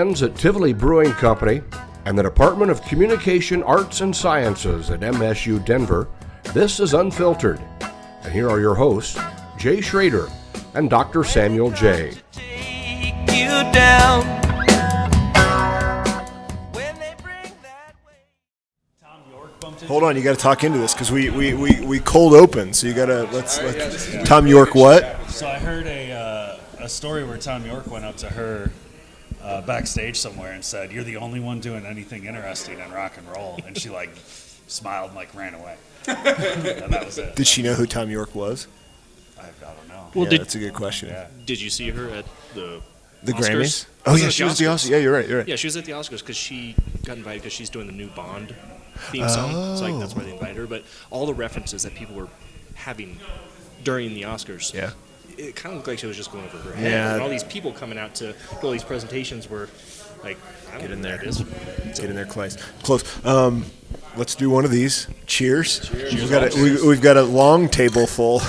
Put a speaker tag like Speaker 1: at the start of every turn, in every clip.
Speaker 1: friends at Tivoli Brewing Company and the Department of Communication Arts and Sciences at MSU Denver, this is Unfiltered. And here are your hosts, Jay Schrader and Dr. Samuel J.
Speaker 2: Hold on, you got to talk into this because we cold open. So you got to let's Tom York what?
Speaker 3: So I heard a story where Tom York went up to her backstage somewhere and said, "You're the only one doing anything interesting in rock and roll," and she smiled and ran away. And that was it.
Speaker 2: Did she know who Tom York was?
Speaker 3: I don't know.
Speaker 2: Well, that's a good question.
Speaker 3: Yeah.
Speaker 4: Did you see her at the
Speaker 2: Grammys? Oh yeah, she was the Oscars. Yeah, you're right.
Speaker 4: Yeah, she was at the Oscars because she got invited because she's doing the new Bond theme song. So that's why they invited her. But all the references that people were having during the Oscars, it kind of looked like she was just going over her head.
Speaker 2: Yeah.
Speaker 4: And all these people coming out to all these presentations were like,
Speaker 2: Get in there close. Let's do one of these. Cheers. We've got a long table full.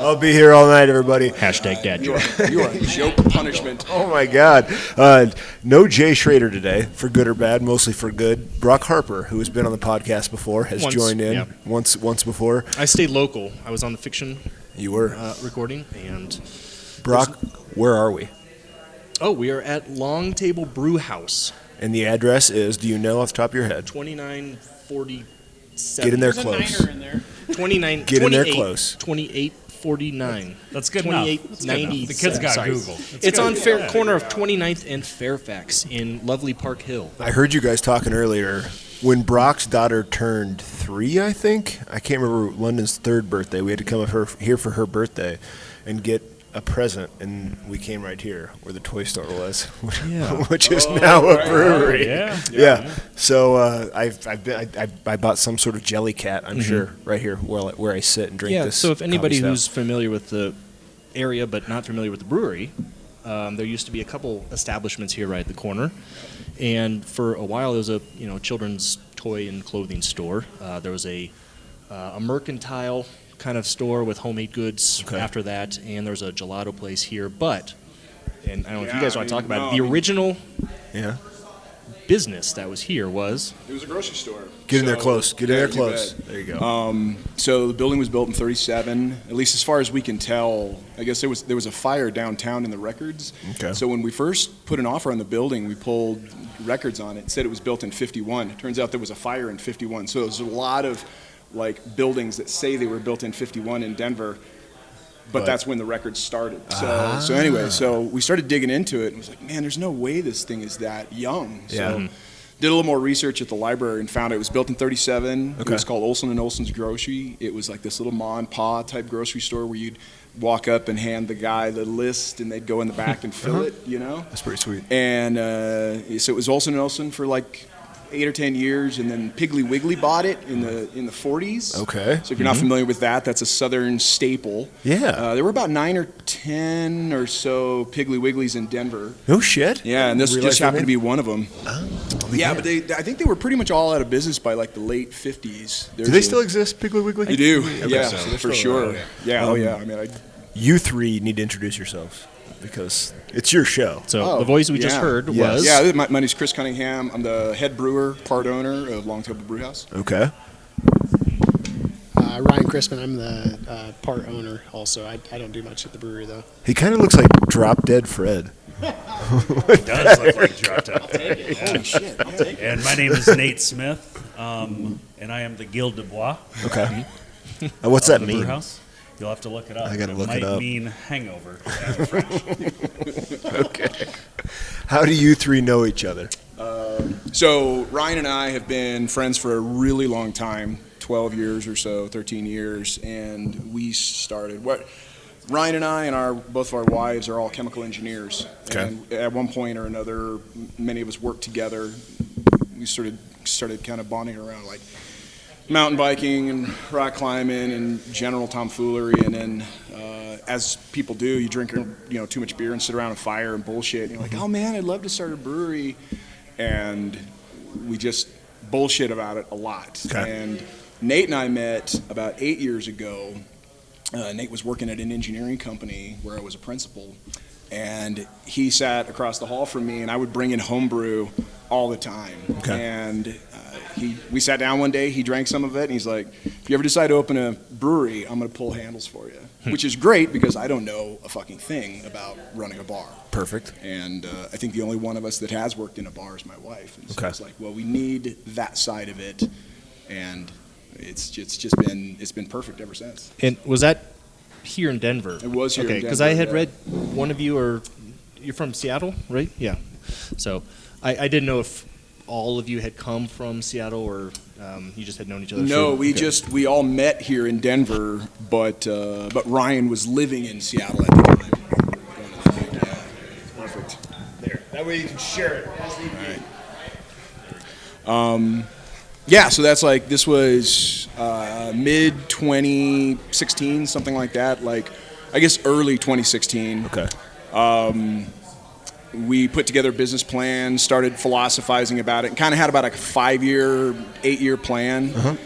Speaker 2: I'll be here all night, everybody.
Speaker 4: Hashtag dad
Speaker 5: You are a joke punishment.
Speaker 2: Oh, my God. No Jay Schrader today, for good or bad, mostly for good. Brock Harper, who has been on the podcast before, has joined in once before.
Speaker 4: I stayed local. I was on the fiction recording. And
Speaker 2: Brock, where are we?
Speaker 4: Oh, we are at Long Table Brewhouse.
Speaker 2: And the address is, do you know off the top of your head?
Speaker 4: 2947.
Speaker 2: Get in there
Speaker 6: There's
Speaker 2: close.
Speaker 6: a niner in there.
Speaker 4: 29.
Speaker 2: Get in there close.
Speaker 4: 2849.
Speaker 3: That's good enough.
Speaker 4: 2890.
Speaker 3: The kids got Google.
Speaker 4: It's on corner of 29th and Fairfax in lovely Park Hill.
Speaker 2: I heard you guys talking earlier. When Brock's daughter turned 3, I think, I can't remember London's 3rd birthday, we had to come up here for her birthday and get a present, and we came right here where the toy store was, which is now a brewery. Yeah. So I bought some sort of jelly cat, I'm sure, right here where I sit and drink this.
Speaker 4: So if anybody
Speaker 2: coffee
Speaker 4: who's
Speaker 2: stout.
Speaker 4: familiar with the area but not familiar with the brewery, there used to be a couple establishments here right at the corner, and for a while there was a children's toy and clothing store. There was a mercantile kind of store with homemade goods after that, and there's a gelato place here. And I don't know if you guys want to talk about it. The original business that was here was...
Speaker 5: It was a grocery store.
Speaker 2: Get in there close. Get in there
Speaker 5: you
Speaker 2: close.
Speaker 5: bet.
Speaker 2: There you go.
Speaker 5: So the building was built in 1937. At least as far as we can tell, I guess there was a fire downtown in the records.
Speaker 2: Okay.
Speaker 5: So when we first put an offer on the building, we pulled records on it. It said it was built in 1951. It turns out there was a fire in 1951. So there's a lot of buildings that say they were built in 1951 in Denver, but that's when the records started. So anyway, we started digging into it and was like, man, there's no way this thing is that young. So did a little more research at the library and found it was built in 1937. It was called Olson & Olson's Grocery. It was like this little ma and pa type grocery store where you'd walk up and hand the guy the list and they'd go in the back and fill it,
Speaker 2: That's pretty sweet.
Speaker 5: And so it was Olson & Olson for 8 or 10 years, and then Piggly Wiggly bought it in the 40s.
Speaker 2: Okay.
Speaker 5: So if you're not familiar with that, that's a Southern staple.
Speaker 2: Yeah.
Speaker 5: There were about 9 or 10 or so Piggly Wigglies in Denver.
Speaker 2: No shit.
Speaker 5: Yeah, and this just happened to be one of them.
Speaker 2: Oh,
Speaker 5: yeah, but I think they were pretty much all out of business by the late 50s.
Speaker 2: Do they still exist, Piggly Wiggly?
Speaker 5: They do. Yeah,
Speaker 2: so
Speaker 5: for sure. Yeah. I mean,
Speaker 2: you three need to introduce yourselves because it's your show.
Speaker 4: So the voice we just heard was...
Speaker 5: Yeah, my name's Chris Cunningham. I'm the head brewer, part owner of Long Table Brewhouse.
Speaker 2: Okay.
Speaker 6: Ryan Chrisman, I'm the part owner also. I don't do much at the brewery, though.
Speaker 2: He kind of looks like Drop Dead Fred.
Speaker 3: It does look like Drop Dead.
Speaker 5: Holy shit. I'll take it.
Speaker 3: And my name is Nate Smith, and I am the Guild de Bois.
Speaker 2: Okay. What's that
Speaker 3: the
Speaker 2: mean?
Speaker 3: Brewhouse. You'll have to look it up.
Speaker 2: I gotta look
Speaker 3: it
Speaker 2: it up.
Speaker 3: might mean hangover in French.
Speaker 2: Okay. How do you three know each other?
Speaker 5: So Ryan and I have been friends for a really long time, 12 years or so, 13 years, and we started... Ryan and I and both of our wives are all chemical engineers.
Speaker 2: Okay.
Speaker 5: And at one point or another, many of us worked together. We started kind of bonding around mountain biking and rock climbing and general tomfoolery, and then as people do, you drink too much beer and sit around a fire and bullshit, and you're like, oh man, I'd love to start a brewery, and we just bullshit about it a lot.
Speaker 2: Okay.
Speaker 5: And Nate and I met about 8 years ago. Nate was working at an engineering company where I was a principal, and he sat across the hall from me, and I would bring in homebrew all the time.
Speaker 2: Okay.
Speaker 5: And we sat down one day, he drank some of it, and he's like, if you ever decide to open a brewery, I'm going to pull handles for you. Which is great, because I don't know a fucking thing about running a bar.
Speaker 2: Perfect.
Speaker 5: And I think the only one of us that has worked in a bar is my wife. And so
Speaker 2: Okay.
Speaker 5: it's like, well, we need that side of it, and it's been perfect ever since.
Speaker 4: And was that here in Denver?
Speaker 5: It was here in
Speaker 4: Okay, because
Speaker 5: Denver,
Speaker 4: I had
Speaker 5: yeah.
Speaker 4: read one of you, or you're from Seattle, right? Yeah. So I didn't know if all of you had come from Seattle, or you just had known each other.
Speaker 5: No,
Speaker 4: through-
Speaker 5: we all met here in Denver, but Ryan was living in Seattle at the time. Yeah, perfect. There. That way you can share it. All right. Yeah, so that's like, this was mid 2016, something like that. Like, I guess early 2016.
Speaker 2: Okay.
Speaker 5: We put together a business plan, started philosophizing about it, and kind of had about a 5-year, 8-year plan.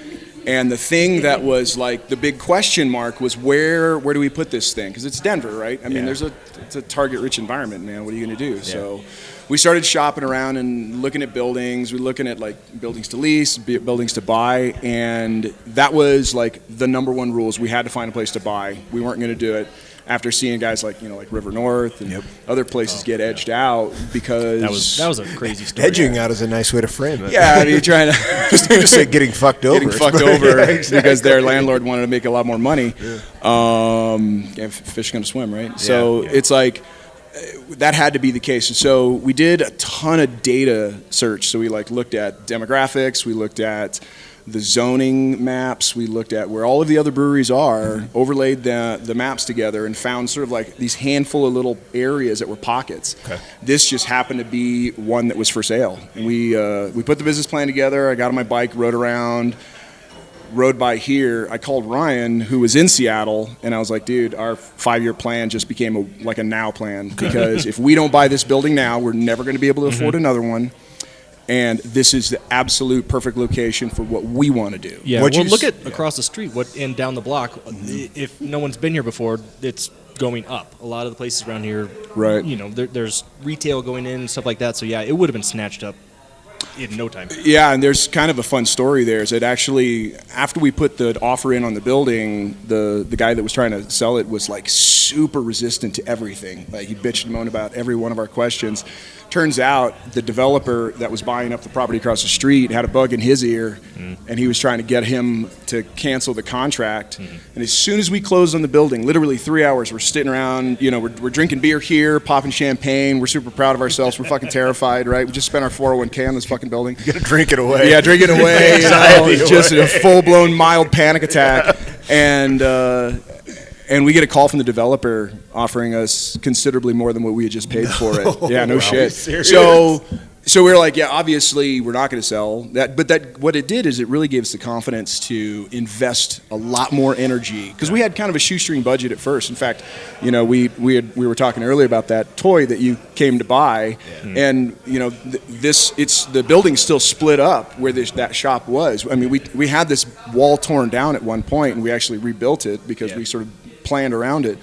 Speaker 5: And the thing that was like the big question mark was where do we put this thing? Because it's Denver, right? I mean,
Speaker 2: Yeah.
Speaker 5: it's a target-rich environment, man. What are you going to do? So we started shopping around and looking at buildings. We're looking at like buildings to lease, buildings to buy, and that was like the number one rule is we had to find a place to buy. We weren't going to do it after seeing guys like, like River North and other places get edged out, because
Speaker 4: That was a crazy story.
Speaker 2: Edging out is a nice way to frame it.
Speaker 5: yeah, I mean, you're trying to
Speaker 2: Just say getting fucked over.
Speaker 5: getting fucked over because their landlord wanted to make a lot more money. Fish gonna swim, right? So it's like that had to be the case. So we did a ton of data search. So we like looked at demographics, we looked at the zoning maps, we looked at where all of the other breweries are, overlaid the maps together, and found sort of like these handful of little areas that were pockets.
Speaker 2: Okay.
Speaker 5: This just happened to be one that was for sale. And we put the business plan together. I got on my bike, rode around, rode by here. I called Ryan, who was in Seattle, and I was like, dude, our 5-year plan just became a now plan, because if we don't buy this building now, we're never going to be able to afford another one. And this is the absolute perfect location for what we want to do.
Speaker 4: Yeah,
Speaker 2: What'd
Speaker 4: well,
Speaker 2: you
Speaker 4: look
Speaker 2: s-
Speaker 4: at across the street, and down the block. If no one's been here before, it's going up. A lot of the places around here,
Speaker 5: Right.
Speaker 4: There's retail going in and stuff like that. So yeah, it would have been snatched up in no time.
Speaker 5: Yeah, and there's kind of a fun story there. Is that actually, after we put the offer in on the building, the guy that was trying to sell it was like super resistant to everything. Like he bitched and moaned about every one of our questions. Turns out the developer that was buying up the property across the street had a bug in his ear, and he was trying to get him to cancel the contract. And as soon as we closed on the building, literally 3 hours, we're sitting around, we're drinking beer here, popping champagne. We're super proud of ourselves. We're fucking terrified, right? We just spent our 401k on this fucking building.
Speaker 2: You gotta drink it away.
Speaker 5: Yeah, drinking away.
Speaker 2: Anxiety
Speaker 5: Just
Speaker 2: away.
Speaker 5: a full-blown mild panic attack. And we get a call from the developer offering us considerably more than what we had just paid for it. Yeah, no
Speaker 2: Wow.
Speaker 5: shit.
Speaker 2: Serious?
Speaker 5: So we were like, yeah, obviously we're not going to sell that. But what it did is it really gave us the confidence to invest a lot more energy, because we had kind of a shoestring budget at first. In fact, we were talking earlier about that toy that you came to buy, and the building's still split up where that shop was. I mean, we had this wall torn down at one point, and we actually rebuilt it because we sort of planned around it.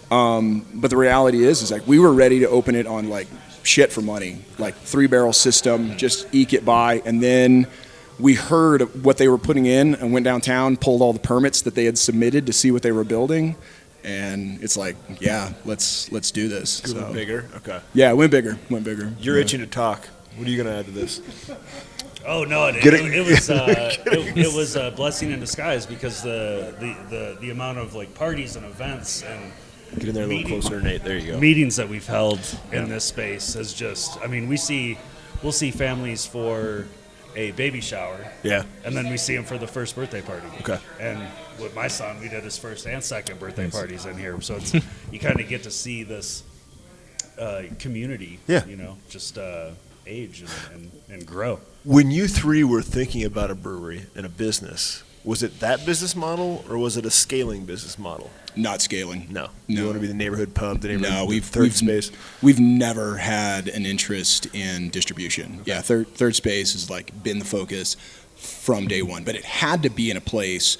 Speaker 5: But the reality is like we were ready to open it on like shit for money, like 3-barrel system, just eke it by. And then we heard what they were putting in and went downtown, pulled all the permits that they had submitted to see what they were building. And it's like, yeah, let's do this.
Speaker 2: It went bigger. Okay.
Speaker 5: Yeah, it went bigger.
Speaker 2: You're itching to talk. What are you gonna add to this?
Speaker 3: Oh no! It was a blessing in disguise, because the amount of like parties and events and
Speaker 2: Get in there a little closer, Nate. There you go.
Speaker 3: meetings that we've held in this space is just. I mean, we'll see families for a baby shower, and then we see them for the first birthday party.
Speaker 2: Okay.
Speaker 3: And with my son, we did his first and second birthday parties in here, so it's you kind of get to see this community.
Speaker 2: Yeah.
Speaker 3: Just age and grow.
Speaker 2: When you three were thinking about a brewery and a business, was it that business model or was it a scaling business model?
Speaker 5: Not scaling.
Speaker 2: No. You want to be the neighborhood pub, the neighborhood
Speaker 5: No,
Speaker 2: third space?
Speaker 5: We've never had an interest in distribution. Yeah, third space has like been the focus from day one, but it had to be in a place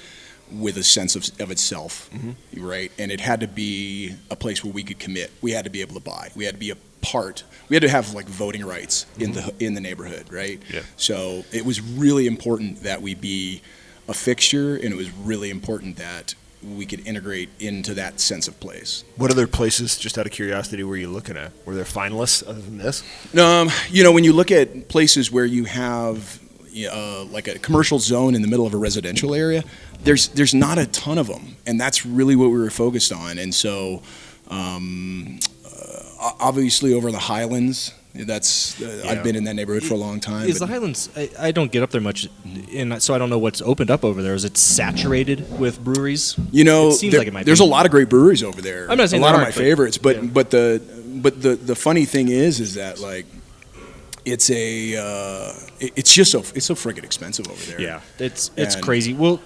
Speaker 5: with a sense of itself, right? And it had to be a place where we could commit. We had to be able to buy. We had to be a part. We had to have like voting rights in the neighborhood, right?
Speaker 1: Yeah.
Speaker 5: So it was really important that we be a fixture, and it was really important that we could integrate into that sense of place.
Speaker 2: What other places, just out of curiosity, were you looking at? Were there finalists other than this?
Speaker 5: When you look at places where you have like a commercial zone in the middle of a residential area, there's not a ton of them, and that's really what we were focused on. And so, obviously, over the Highlands, I've been in that neighborhood for a long time.
Speaker 4: Is the Highlands? I don't get up there much, and so I don't know what's opened up over there. Is it saturated with breweries?
Speaker 5: It
Speaker 4: seems like it might
Speaker 5: there's
Speaker 4: be.
Speaker 5: a lot of great breweries over there.
Speaker 4: I'm not saying
Speaker 5: a lot of
Speaker 4: there
Speaker 5: my
Speaker 4: aren't,
Speaker 5: favorites, but
Speaker 4: yeah.
Speaker 5: the funny thing is that like it's so friggin' expensive over there.
Speaker 4: Yeah, it's
Speaker 5: And-
Speaker 4: crazy. Well,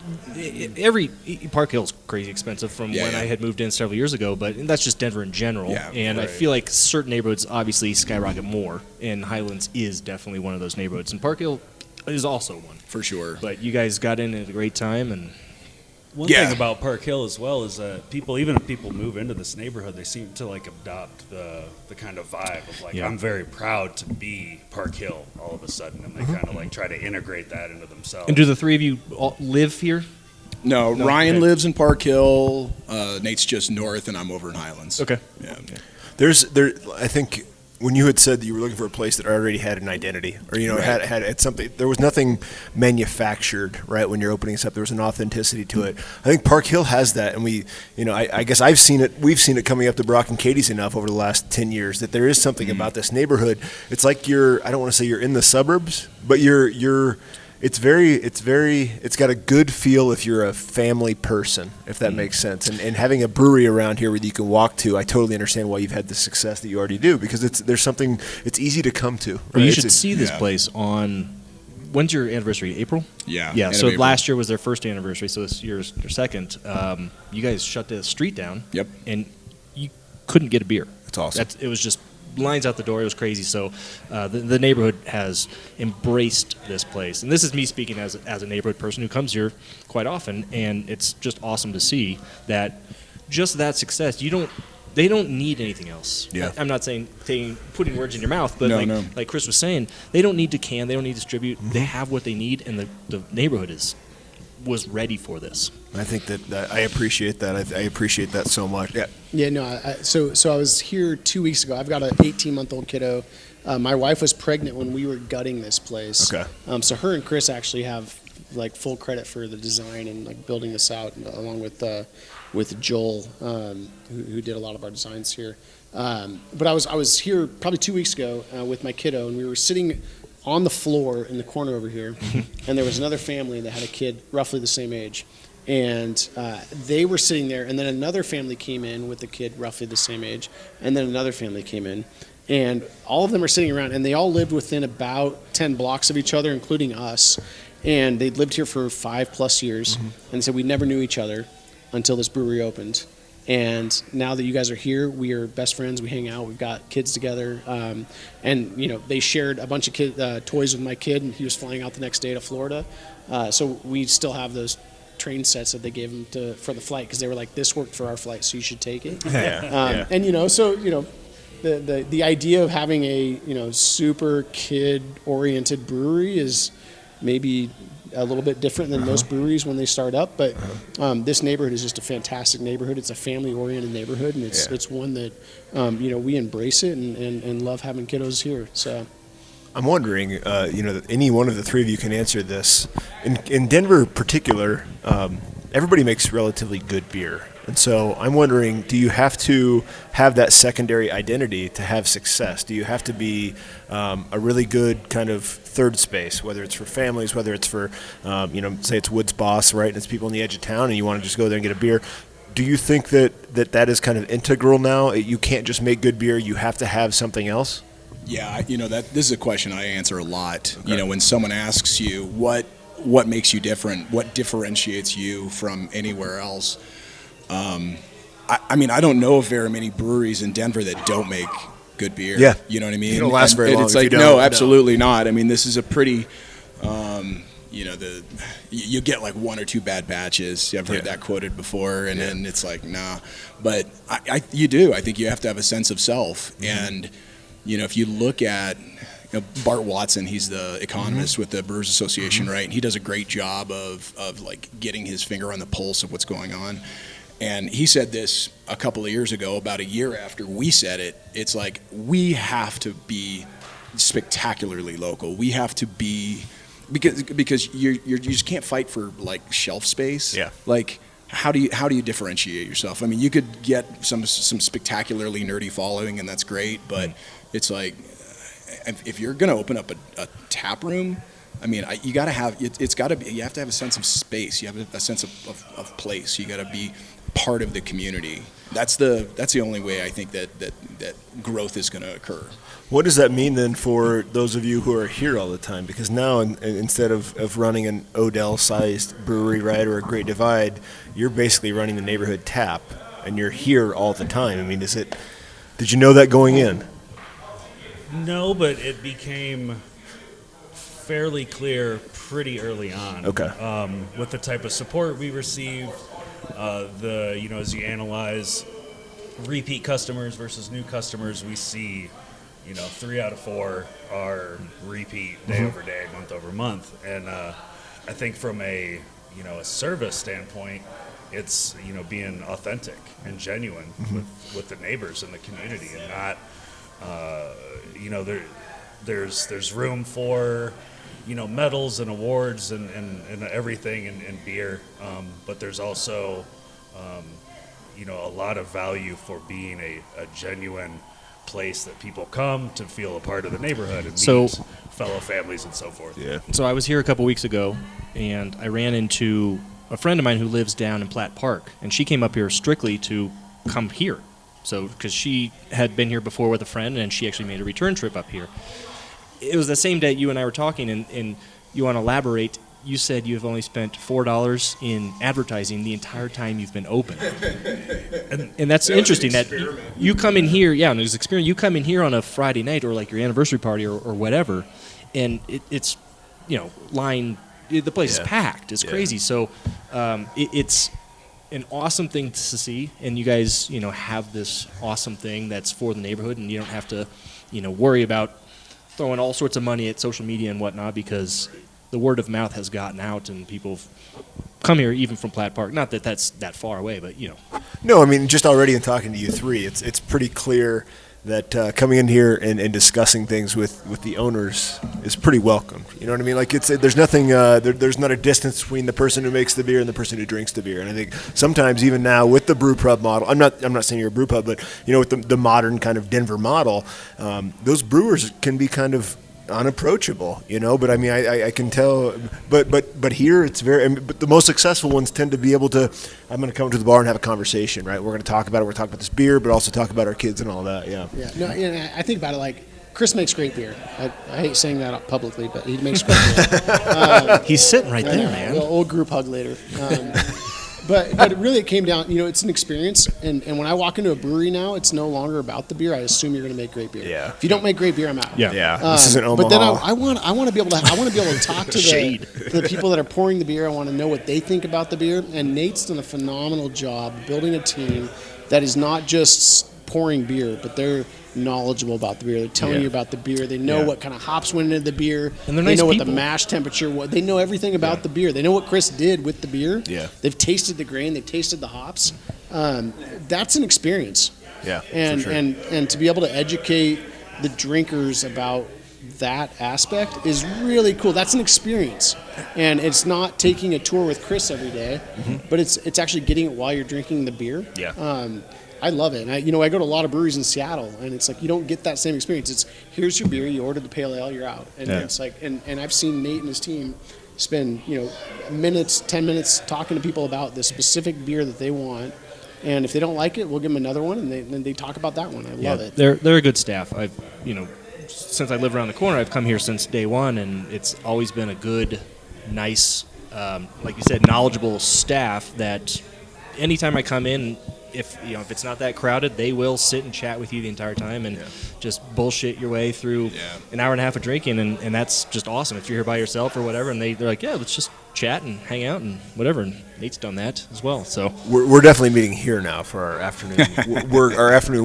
Speaker 4: every Park Hill's crazy expensive from
Speaker 5: Yeah,
Speaker 4: when
Speaker 5: yeah.
Speaker 4: I had moved in several years ago, but that's just Denver in general.
Speaker 5: Yeah,
Speaker 4: and I
Speaker 5: right.
Speaker 4: feel like certain neighborhoods obviously skyrocket more, and Highlands is definitely one of those neighborhoods, and Park Hill is also one.
Speaker 5: For sure.
Speaker 4: But you guys got in at a great time, and
Speaker 3: One
Speaker 5: Yeah.
Speaker 3: thing about Park Hill as well is that even if people move into this neighborhood, they seem to like adopt the kind of vibe of like,
Speaker 4: Yeah.
Speaker 3: I'm very proud to be Park Hill all of a sudden, and they kind of like try to integrate that into themselves.
Speaker 4: do the three of you all live here?
Speaker 5: No,
Speaker 4: No,
Speaker 5: Ryan
Speaker 4: okay.
Speaker 5: lives in Park Hill. Nate's just north, and I'm over in Highlands.
Speaker 4: Okay.
Speaker 5: Yeah.
Speaker 2: I think when you had said that you were looking for a place that already had an identity, or
Speaker 5: Right.
Speaker 2: had something, there was nothing manufactured, right? When you're opening this up, there was an authenticity to it. I think Park Hill has that, and I guess we've seen it coming up to Brock and Katie's enough over the last 10 years that there is something about this neighborhood. It's like I don't want to say you're in the suburbs, but it's got a good feel if you're a family person, if that makes sense. And having a brewery around here where you can walk to, I totally understand why you've had the success that you already do, because it's easy to come to.
Speaker 4: Well,
Speaker 2: right?
Speaker 4: you should see this place on. When's your anniversary? April?
Speaker 5: Yeah.
Speaker 4: Yeah.
Speaker 5: end
Speaker 4: So
Speaker 5: of April.
Speaker 4: last year was their first anniversary. So this year's their second. You guys shut the street down.
Speaker 5: Yep.
Speaker 4: And you couldn't get a beer.
Speaker 2: That's awesome.
Speaker 4: It was just lines out the door. It was crazy. So the neighborhood has embraced this place, and this is me speaking as a neighborhood person who comes here quite often, and it's just awesome to see that just that success. They don't need anything else.
Speaker 2: Yeah.
Speaker 4: I'm not saying putting words in your mouth, but
Speaker 5: No.
Speaker 4: like Chris was saying, they don't need to can, they don't need to distribute. They have what they need, and the neighborhood was ready for this.
Speaker 2: I think that I appreciate that. I appreciate that so much. Yeah.
Speaker 6: Yeah, no. So I was here 2 weeks ago. I've got an 18-month-old kiddo. My wife was pregnant when we were gutting this place.
Speaker 2: Okay.
Speaker 6: So her and Chris actually have like full credit for the design and like building this out, along with Joel, who did a lot of our designs here. But I was here probably 2 weeks ago with my kiddo, and we were sitting on the floor in the corner over here, and there was another family that had a kid roughly the same age. And they were sitting there, and then another family came in with a kid roughly the same age, and then another family came in. And all of them are sitting around, and they all lived within about 10 blocks of each other, including us. And they'd lived here for 5+ years, and said we never knew each other until this brewery opened. And now that you guys are here, we are best friends. We hang out. We've got kids together. And, they shared a bunch of toys with my kid, and he was flying out the next day to Florida. So we still have those train sets that they gave him for the flight, because they were like, this worked for our flight, so you should take it.
Speaker 2: Yeah.
Speaker 6: And, the idea of having a, super kid-oriented brewery is maybe a little bit different than most breweries when they start up, but this neighborhood is just a fantastic neighborhood. It's a family-oriented neighborhood, and it's one that we embrace it and love having kiddos here. So
Speaker 2: I'm wondering, that any one of the three of you can answer this. In Denver, in particular, everybody makes relatively good beer, and so I'm wondering: do you have to have that secondary identity to have success? Do you have to be a really good kind of third space, whether it's for families, whether it's for, say it's Woods Boss, right? And it's people on the edge of town, and you want to just go there and get a beer. Do you think that is kind of integral now? You can't just make good beer; you have to have something else.
Speaker 5: Yeah, this is a question I answer a lot. Okay. When someone asks you what makes you different, what differentiates you from anywhere else. I don't know of very many breweries in Denver that don't make good beer.
Speaker 2: Yeah.
Speaker 5: You know what I mean?
Speaker 2: You don't last very long
Speaker 5: It's
Speaker 2: if
Speaker 5: like,
Speaker 2: you
Speaker 5: no,
Speaker 2: don't.
Speaker 5: absolutely not. I mean, this is a pretty
Speaker 7: you get like one or two bad batches. I've heard that quoted before, and then it's like, nah. But you do. I think you have to have a sense of self. And, if you look at Bart Watson, he's the economist with the Brewers Association, right? And he does a great job of like getting his finger on the pulse of what's going on. And he said this a couple of years ago, about a year after we said it. It's like, we have to be spectacularly local. We have to be, because you just can't fight for like shelf space. Yeah. Like, how do you differentiate yourself? I mean, you could get some spectacularly nerdy following, and that's great, but it's like, if you're going to open up a tap room, I mean, you got to have, you have to have a sense of space. You have a sense of place. You got to be part of the community. That's the only way I think that growth is going to occur.
Speaker 2: What does that mean then for those of you who are here all the time? Because now, instead of running an Odell-sized brewery, right, or a Great Divide, you're basically running the neighborhood tap, and you're here all the time. I mean, did you know that going in?
Speaker 3: No, but it became fairly clear pretty early on.
Speaker 2: Okay.
Speaker 3: With the type of support we receive, as you analyze repeat customers versus new customers, we see, 3 out of 4 are repeat day over day, month over month. And I think from a service standpoint, it's, being authentic and genuine with the neighbors and the community, and not, there's room for, medals and awards and everything in beer. But there's also, a lot of value for being a genuine place that people come to feel a part of the neighborhood and meet fellow families and so forth.
Speaker 4: Yeah. So I was here a couple weeks ago, and I ran into a friend of mine who lives down in Platt Park, and she came up here strictly to come here. So, because she had been here before with a friend, and she actually made a return trip up here. It was the same day you and I were talking, and you want to elaborate. You said you have only spent $4 in advertising the entire time you've been open. And that's interesting that you come in here, and there's experience. You come in here on a Friday night or like your anniversary party or whatever, and it's, the place is packed. It's crazy. So it's an awesome thing to see, and you guys, have this awesome thing that's for the neighborhood, and you don't have to, worry about throwing all sorts of money at social media and whatnot, because the word of mouth has gotten out, and people come here even from Platt Park. Not that that's that far away, but
Speaker 2: No, I mean, just already in talking to you three, it's pretty clear that coming in here and discussing things with the owners is pretty welcome. You know what I mean? Like, there's nothing, there's not a distance between the person who makes the beer and the person who drinks the beer. And I think sometimes even now with the brew pub model, I'm not saying you're a brew pub, but with the modern kind of Denver model, those brewers can be kind of unapproachable, but I mean, I can tell, but here it's but the most successful ones tend to be able to, I'm going to come to the bar and have a conversation, right? We're going to talk about it. We're talking about this beer, but also talk about our kids and all that. Yeah.
Speaker 6: No, I think about it like Chris makes great beer. I hate saying that publicly, but he makes great beer.
Speaker 4: He's sitting right there, man.
Speaker 6: We'll group hug later. But it came down, it's an experience. And when I walk into a brewery now, it's no longer about the beer. I assume you're going to make great beer.
Speaker 2: Yeah.
Speaker 6: If you don't make great beer, I'm out.
Speaker 2: Yeah. This isn't Omaha.
Speaker 6: But then I want to be able to talk to the people that are pouring the beer. I want to know what they think about the beer. And Nate's done a phenomenal job building a team that is not just pouring beer, but they're knowledgeable about the beer. They're telling you about the beer. They know what kind of hops went into the beer.
Speaker 4: And they
Speaker 6: know
Speaker 4: what
Speaker 6: the mash temperature was. They know everything about the beer. They know what Chris did with the beer.
Speaker 2: Yeah.
Speaker 6: They've tasted the grain. They've tasted the hops. That's an experience.
Speaker 2: Yeah.
Speaker 6: And
Speaker 2: for sure.
Speaker 6: and to be able to educate the drinkers about that aspect is really cool. That's an experience. And it's not taking a tour with Chris every day, but it's actually getting it while you're drinking the beer.
Speaker 2: Yeah.
Speaker 6: I love it. And I go to a lot of breweries in Seattle, and it's like you don't get that same experience. It's here's your beer, you ordered the pale ale, you're out. And it's like, and I've seen Nate and his team spend 10 minutes talking to people about the specific beer that they want. And if they don't like it, we'll give them another one, and then they talk about that one. I love it.
Speaker 4: They're a good staff. I've since I live around the corner, I've come here since day one, and it's always been a good, nice, like you said, knowledgeable staff that anytime I come in, if it's not that crowded, they will sit and chat with you the entire time. And just bullshit your way through an hour and a half of drinking, and that's just awesome. If you're here by yourself or whatever, and they're like, yeah, let's just chat and hang out and whatever. And Nate's done that as well. So
Speaker 2: we're definitely meeting here now for our afternoon.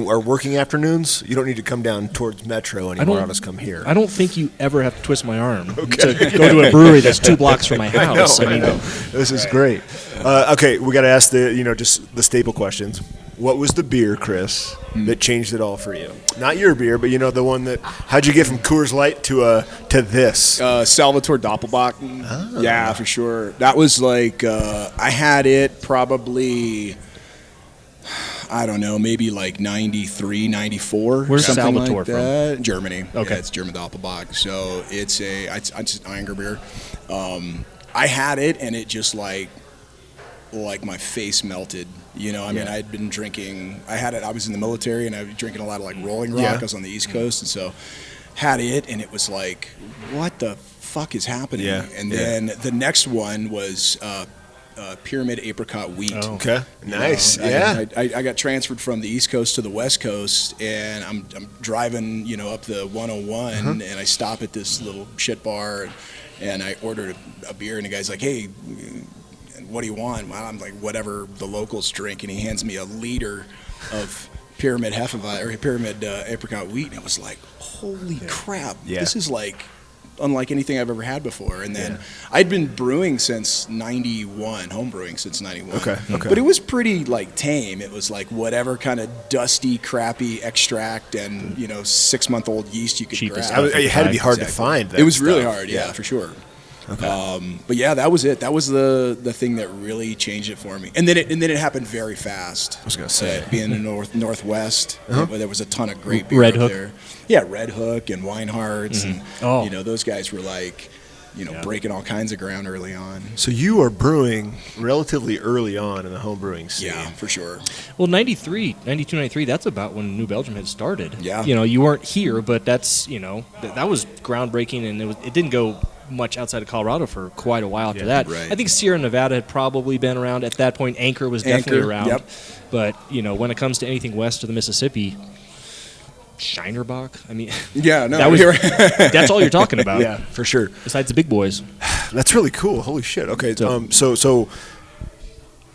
Speaker 2: Our working afternoons. You don't need to come down towards Metro anymore. I'll just come here.
Speaker 4: I don't think you ever have to twist my arm to go to a brewery that's 2 blocks from my house.
Speaker 2: I know. This is great. Okay, we got to ask just the staple questions. What was the beer, Chris, that changed it all for you? Not your beer, but the one that. How'd you get from Coors Light to this?
Speaker 5: Salvatore Doppelbock. Oh. Yeah, for sure. That was like I had it probably. I don't know, maybe like 93, 94.
Speaker 4: Where's
Speaker 5: something
Speaker 4: Salvatore
Speaker 5: like
Speaker 4: from?
Speaker 5: that. Germany.
Speaker 7: Okay, yeah, it's German Doppelbock. So it's an Einger beer. I had it, and it just like my face melted. I mean, I'd been drinking. I was in the military, and I was drinking a lot of like Rolling Rock. I was on the East Coast, and so had it, and it was like, what the fuck is happening?
Speaker 2: Yeah.
Speaker 5: And then the next one was Pyramid Apricot Wheat.
Speaker 2: Oh. Okay, nice.
Speaker 5: I got transferred from the East Coast to the West Coast, and I'm driving, up the 101, and I stop at this little shit bar, and I ordered a beer, and the guy's like, hey, what do you want? Well, I'm like, whatever the locals drink, and he hands me a liter of Pyramid Pyramid Apricot Wheat, and it was like, holy crap, this is like unlike anything I've ever had before. And then I'd been brewing since 91, homebrewing since 91.
Speaker 2: Okay.
Speaker 5: But it was pretty like tame. It was like whatever kind of dusty, crappy extract and 6-month-old yeast you could
Speaker 4: Cheapest
Speaker 5: grab.
Speaker 2: It had to be hard to find.
Speaker 5: It was really hard, for sure.
Speaker 2: Okay.
Speaker 5: But yeah, that was it. That was the thing that really changed it for me. And then it happened very fast.
Speaker 2: I was gonna say,
Speaker 5: being in the Northwest, there was a ton of great beer
Speaker 4: Red
Speaker 5: up
Speaker 4: Hook.
Speaker 5: there. Yeah, Red Hook and Weinhardt's, and those guys were like, breaking all kinds of ground early on.
Speaker 2: So you are brewing relatively early on in the home brewing scene.
Speaker 5: Yeah, for sure.
Speaker 4: Well, 92, 93, that's about when New Belgium had started.
Speaker 5: Yeah.
Speaker 4: You weren't here, but that's, that was groundbreaking, and it didn't go much outside of Colorado for quite a while after that.
Speaker 5: Right.
Speaker 4: I think Sierra Nevada had probably been around at that point. Anchor was definitely around.
Speaker 5: Yep.
Speaker 4: But, when it comes to anything west of the Mississippi, Shinerbach, I mean, that's all you're talking about.
Speaker 2: Yeah, for sure.
Speaker 4: Besides the big boys.
Speaker 2: That's really cool. Holy shit. Okay, so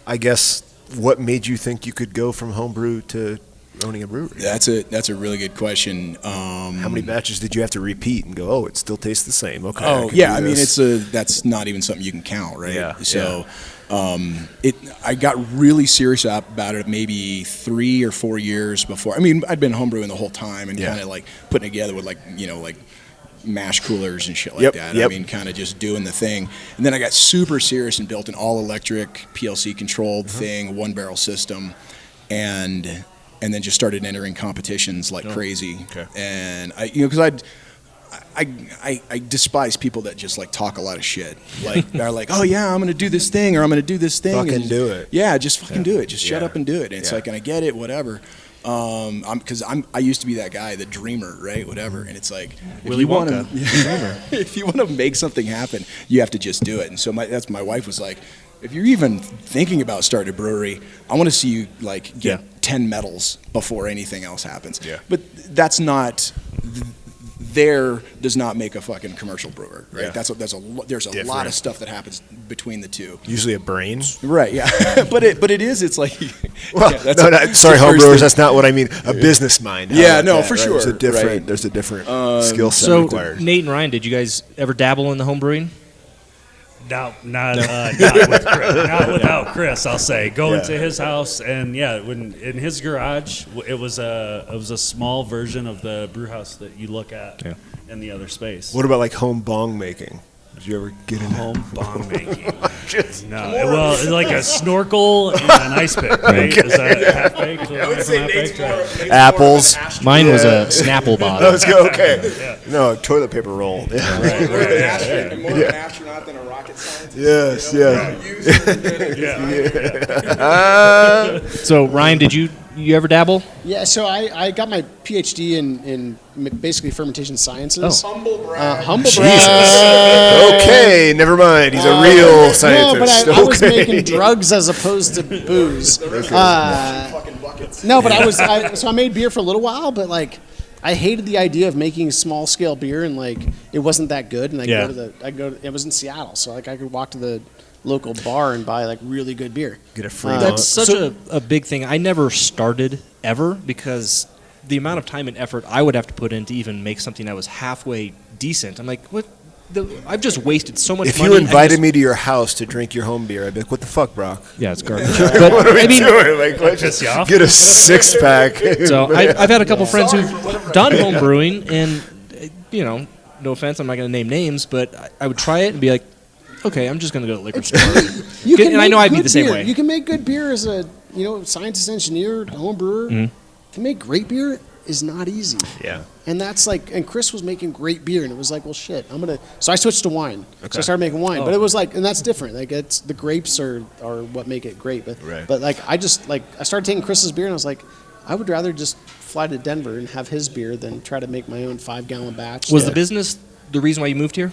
Speaker 2: I guess what made you think you could go from homebrew to owning a brewery?
Speaker 7: That's a really good question.
Speaker 2: How many batches did you have to repeat and go, oh, it still tastes the same? Okay.
Speaker 7: Oh, yeah. I mean, that's not even something you can count, right?
Speaker 2: Yeah.
Speaker 7: So, I got really serious about it maybe 3 or 4 years before. I mean, I'd been homebrewing the whole time and kind of like putting it together with like mash coolers and shit like that. I mean, kind of just doing the thing. And then I got super serious and built an all-electric PLC controlled thing, 1-barrel system, and then just started entering competitions like crazy.
Speaker 2: Okay.
Speaker 7: And because I despise people that just like talk a lot of shit. Like they're like, oh yeah, I'm gonna do this thing or I'm gonna do this thing.
Speaker 2: Fucking do it.
Speaker 7: Yeah, just fucking do it. Just shut up and do it. And it's like, and I get it, whatever. Because I used to be that guy, the dreamer, right? Whatever. And it's like, if you want to make something happen, you have to just do it. And so my wife was like, if you're even thinking about starting a brewery, I want to see you like get 10 medals before anything else happens.
Speaker 2: Yeah.
Speaker 7: But that's not. There does not make a fucking commercial brewer, right?
Speaker 2: Yeah.
Speaker 7: There's a lot of stuff that happens between the two.
Speaker 2: Usually a brain.
Speaker 7: Right, yeah. but it is, it's like...
Speaker 2: Well, sorry, home brewers, that's not what I mean. A business mind.
Speaker 7: Yeah, no, for sure.
Speaker 2: There's a different skill set
Speaker 4: So,
Speaker 2: required.
Speaker 4: Nate and Ryan, did you guys ever dabble in the home brewing?
Speaker 3: Not without Chris. I'll say going to his house and when in his garage, it was a small version of the brew house that you look at in the other space.
Speaker 2: What about like home bong making? Did you ever get into
Speaker 3: home bong making? No. Well, it's like a snorkel and an ice pick, right? Is that half baked? I would say Nate's
Speaker 2: apples.
Speaker 4: Mine was a Snapple bottle.
Speaker 2: Let's go. Okay. No, toilet paper roll. Yeah.
Speaker 5: Right. More of an astronaut than a rocket scientist.
Speaker 2: Yes.
Speaker 4: So Ryan, did you ever dabble?
Speaker 6: Yeah, so I got my PhD in basically fermentation sciences.
Speaker 5: Humble brag.
Speaker 6: Humble
Speaker 2: Jesus.
Speaker 6: brag.
Speaker 2: Okay, never mind. He's a real scientist.
Speaker 6: No, but I was making drugs as opposed to booze.
Speaker 5: Fucking buckets.
Speaker 6: No, but I made beer for a little while, but like I hated the idea of making small scale beer and like it wasn't that good. And
Speaker 4: Yeah.
Speaker 6: it was in Seattle, so like I could walk to the local bar and buy like really good beer.
Speaker 2: Get a free.
Speaker 4: That's such a big thing. I never started ever because the amount of time and effort I would have to put in to even make something that was halfway decent. I'm like, what? I've just wasted so much
Speaker 2: If
Speaker 4: money.
Speaker 2: you invited me to your house to drink your home beer, I'd be like, "What the fuck, Brock?
Speaker 4: Yeah, it's garbage. But I mean,
Speaker 2: Like, let's
Speaker 3: Piss you off?
Speaker 2: get a 6-pack."
Speaker 4: so I've had a couple friends who've done home brewing, and you know, no offense, I'm not going to name names, but I would try it and be like, okay, I'm just going to go to the liquor store. And I know I'd be the same way.
Speaker 6: You can make good beer as a scientist, engineer, home brewer. To make great beer is not easy.
Speaker 2: Yeah.
Speaker 6: And that's like, and Chris was making great beer, and it was like, well, shit, so I switched to wine. So I started making wine, but it was like, and that's different. Like it's the grapes are what make it great. But like I started taking Chris's beer, and I was like, I would rather just fly to Denver and have his beer than try to make my own 5-gallon batch.
Speaker 4: Was the business the reason why you moved here?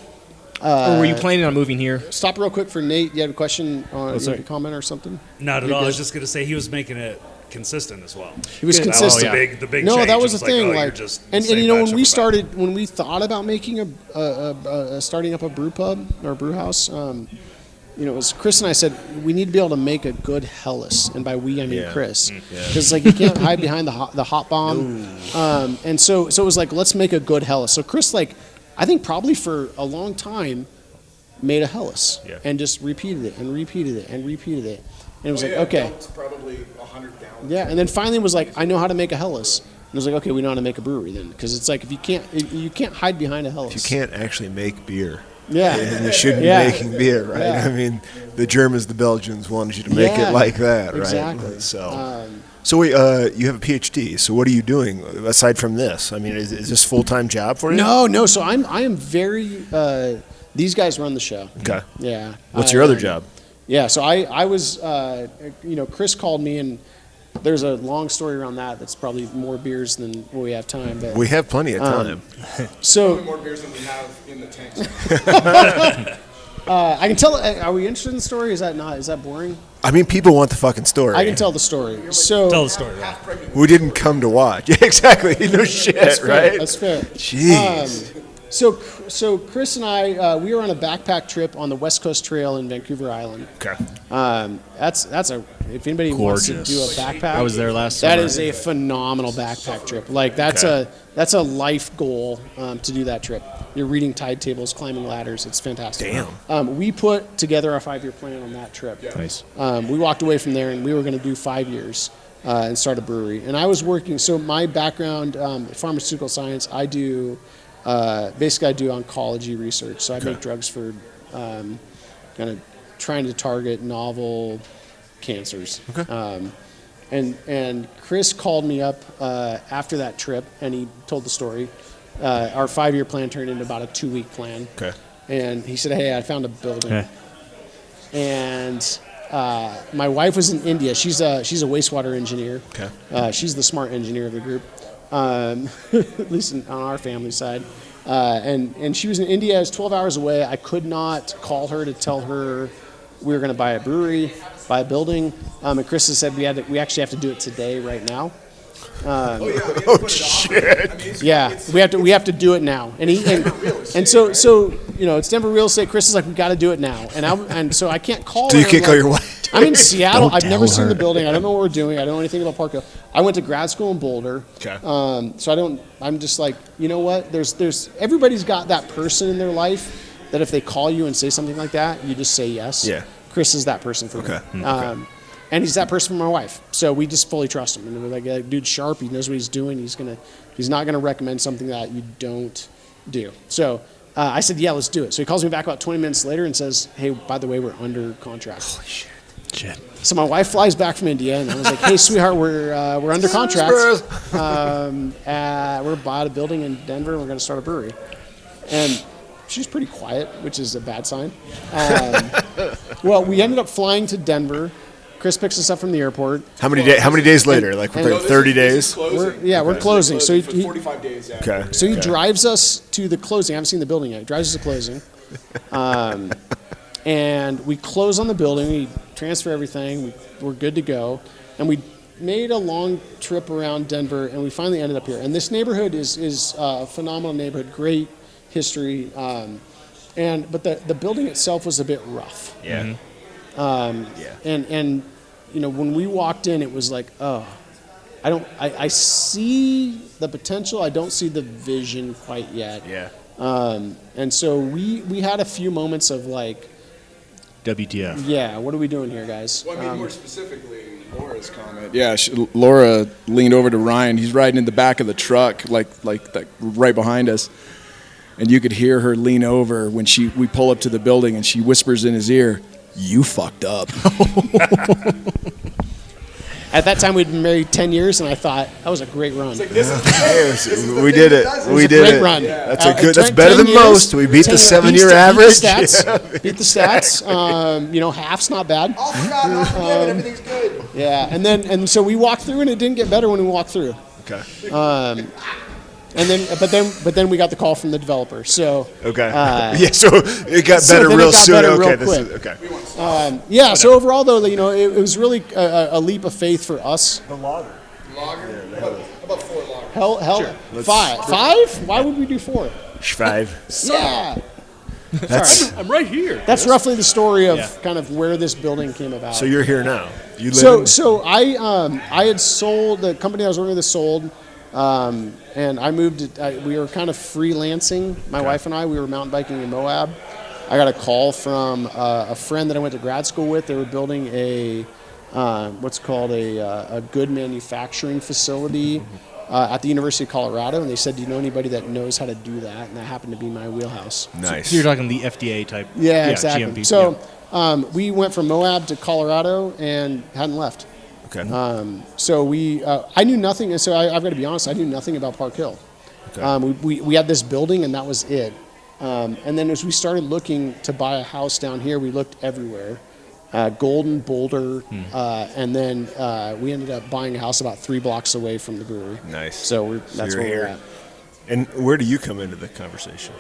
Speaker 4: Or were you planning on moving here?
Speaker 6: Stop real quick for Nate. You had a question or
Speaker 4: sorry.
Speaker 6: a comment or something?
Speaker 3: Not at
Speaker 6: You're
Speaker 3: all. I was
Speaker 6: good.
Speaker 3: just going to say he was making it consistent as well.
Speaker 6: He was consistent.
Speaker 3: That was the big
Speaker 6: No,
Speaker 3: change.
Speaker 6: that was
Speaker 3: It
Speaker 6: the thing.
Speaker 3: oh, you're
Speaker 6: like,
Speaker 3: just
Speaker 6: and
Speaker 3: same
Speaker 6: you know,
Speaker 3: batch
Speaker 6: when we thought about making starting up a brew pub or brew house, it was Chris and I said we need to be able to make a good Helles, and by we I mean Chris, because like you can't hide behind the hop bomb, and so it was like let's make a good Helles. So Chris, like, I think probably for a long time, made a Helles and just repeated it and repeated it and repeated it. And it was like, okay.
Speaker 5: Probably 100 gallons.
Speaker 6: Yeah, and then finally was like, I know how to make a Helles. And I was like, okay, we know how to make a brewery then. Because it's like, if you can't hide behind a Helles.
Speaker 2: You can't actually make beer.
Speaker 6: Yeah.
Speaker 2: And you shouldn't
Speaker 6: Yeah.
Speaker 2: be making beer, right?
Speaker 6: Yeah.
Speaker 2: I mean, the Germans, the Belgians wanted you to make
Speaker 6: Yeah,
Speaker 2: it like that, right?
Speaker 6: exactly.
Speaker 2: So wait, you have a PhD. So what are you doing aside from this? I mean, is this a full-time job for you?
Speaker 6: No. So I am very. These guys run the show.
Speaker 2: Okay.
Speaker 6: Yeah.
Speaker 2: What's your other job?
Speaker 6: Yeah. So I was, Chris called me, and there's a long story around that. That's probably more beers than we have time. But
Speaker 2: We have plenty of time.
Speaker 6: so
Speaker 5: More beers than we have in the tanks.
Speaker 6: I can tell. Are we interested in the story? Is that boring?
Speaker 2: I mean, people want the fucking story.
Speaker 6: I can tell the story. So
Speaker 3: Tell the story. Right?
Speaker 2: We didn't come to watch. Yeah, exactly. No shit,
Speaker 6: That's fair.
Speaker 2: right?
Speaker 6: That's fair.
Speaker 2: Jeez.
Speaker 6: So Chris and I, we were on a backpack trip on the West Coast Trail in Vancouver Island.
Speaker 2: Okay.
Speaker 6: That's if anybody wants to do a backpack,
Speaker 4: I was there last
Speaker 6: That
Speaker 4: summer.
Speaker 6: is a phenomenal backpack trip. Like that's a life goal to do that trip. You're reading tide tables, climbing ladders. It's fantastic.
Speaker 2: Damn.
Speaker 6: We put together our 5-year plan on that trip.
Speaker 4: Nice.
Speaker 6: We walked away from there, and we were going to do 5 years and start a brewery. And I was working. So my background, pharmaceutical science. I do. Basically, I do oncology research. So I make drugs for kind of trying to target novel cancers.
Speaker 2: Okay.
Speaker 6: And Chris called me up after that trip, and he told the story. Our 5-year plan turned into about a 2-week plan.
Speaker 2: Okay.
Speaker 6: And he said, "Hey, I found a building." And my wife was in India. She's a wastewater engineer.
Speaker 2: Okay.
Speaker 6: She's the smart engineer of the group, at least on our family side. And she was in India. It's 12 hours away. I could not call her to tell her we were going to buy a brewery, buy a building. And Chris has said we actually have to do it today, right now.
Speaker 2: Oh shit.
Speaker 6: Yeah, we have to do it now. And so it's Denver real estate. Chris is like, we got to do it now. And so I can't call.
Speaker 2: So you
Speaker 6: her,
Speaker 2: can't
Speaker 6: like,
Speaker 2: call your wife.
Speaker 6: I'm in Seattle.
Speaker 2: Don't
Speaker 6: I've never
Speaker 2: tell
Speaker 6: seen
Speaker 2: her.
Speaker 6: the building. I don't know what we're doing. I don't know anything about Parkville. I went to grad school in Boulder.
Speaker 2: Okay.
Speaker 6: So I'm just like, you know what? There's everybody's got that person in their life that if they call you and say something like that, you just say yes.
Speaker 2: Yeah.
Speaker 6: Chris is that person for
Speaker 2: Okay.
Speaker 6: me. And he's that person for my wife. So we just fully trust him. And we're like, dude's sharp. He knows what he's doing. He's not gonna recommend something that you don't do. So I said, yeah, let's do it. So he calls me back about 20 minutes later and says, hey, by the way, we're under contract.
Speaker 2: Holy shit.
Speaker 6: So my wife flies back from India, and I was like, hey, sweetheart, we're under contract. We're bought a building in Denver, and we're going to start a brewery. And she's pretty quiet, which is a bad sign. Well, we ended up flying to Denver. Chris picks us up from the airport.
Speaker 2: How many days later? Like
Speaker 6: and-
Speaker 2: 30 days?
Speaker 6: We're closing. So he
Speaker 5: 45 days. Yeah.
Speaker 2: Okay.
Speaker 6: So he drives us to the closing. I haven't seen the building yet. He drives us to closing. And we close on the building. We transfer everything. We're good to go. And we made a long trip around Denver, and we finally ended up here. And this neighborhood is a phenomenal neighborhood, great history. But the building itself was a bit rough.
Speaker 2: Yeah.
Speaker 6: And when we walked in, it was like, oh, I see the potential. I don't see the vision quite yet.
Speaker 2: Yeah.
Speaker 6: And so we had a few moments of like,
Speaker 4: WTF.
Speaker 6: yeah, what are we doing here, guys?
Speaker 5: Well, I mean, more specifically, Laura's comment. Yeah, Laura leaned over to Ryan. He's riding in the back of the truck, like right behind us, and you could hear her lean over when we pull up to the building, and she whispers in his ear, "You fucked up."
Speaker 6: At that time, we'd been married 10 years, and I thought, that was a great run.
Speaker 2: We did it. We did
Speaker 6: Great
Speaker 2: it.
Speaker 6: run.
Speaker 2: That's That's better
Speaker 6: 10
Speaker 2: than
Speaker 6: years,
Speaker 2: most. We beat the 7-year average.
Speaker 6: Beat the stats. Half's not bad.
Speaker 2: All forgotten, all forgiven, everything's good.
Speaker 6: Yeah, and so we walked through, and it didn't get better when we walked through.
Speaker 2: Okay.
Speaker 6: But then we got the call from the developer. So
Speaker 2: Okay. So it got better real soon. Okay.
Speaker 6: So overall, though, it was really a leap of faith for us.
Speaker 2: The lager.
Speaker 5: About 4 loggers.
Speaker 6: Hell, five? Why would we do 4?
Speaker 2: 5.
Speaker 6: Yeah.
Speaker 4: I'm right here.
Speaker 6: That's roughly the story of kind of where this building came about.
Speaker 2: So you're here now. You live
Speaker 6: So I had sold the company I was working with. Sold, and I moved. We were kind of freelancing. My wife and I. We were mountain biking in Moab. I got a call from a friend that I went to grad school with. They were building a what's called a good manufacturing facility at the University of Colorado, and they said, "Do you know anybody that knows how to do that?" And that happened to be my wheelhouse.
Speaker 2: Nice.
Speaker 4: So you're talking the FDA type.
Speaker 6: Yeah, exactly.
Speaker 4: GMP,
Speaker 6: so we went from Moab to Colorado and hadn't left.
Speaker 2: Okay.
Speaker 6: So I knew nothing. So I've got to be honest, I knew nothing about Park Hill. Okay. We had this building, and that was it. And then as we started looking to buy a house down here, we looked everywhere. Golden, Boulder, and then we ended up buying a house about 3 blocks away from the brewery.
Speaker 2: Nice.
Speaker 6: So that's where we're at.
Speaker 2: And where do you come into the conversation?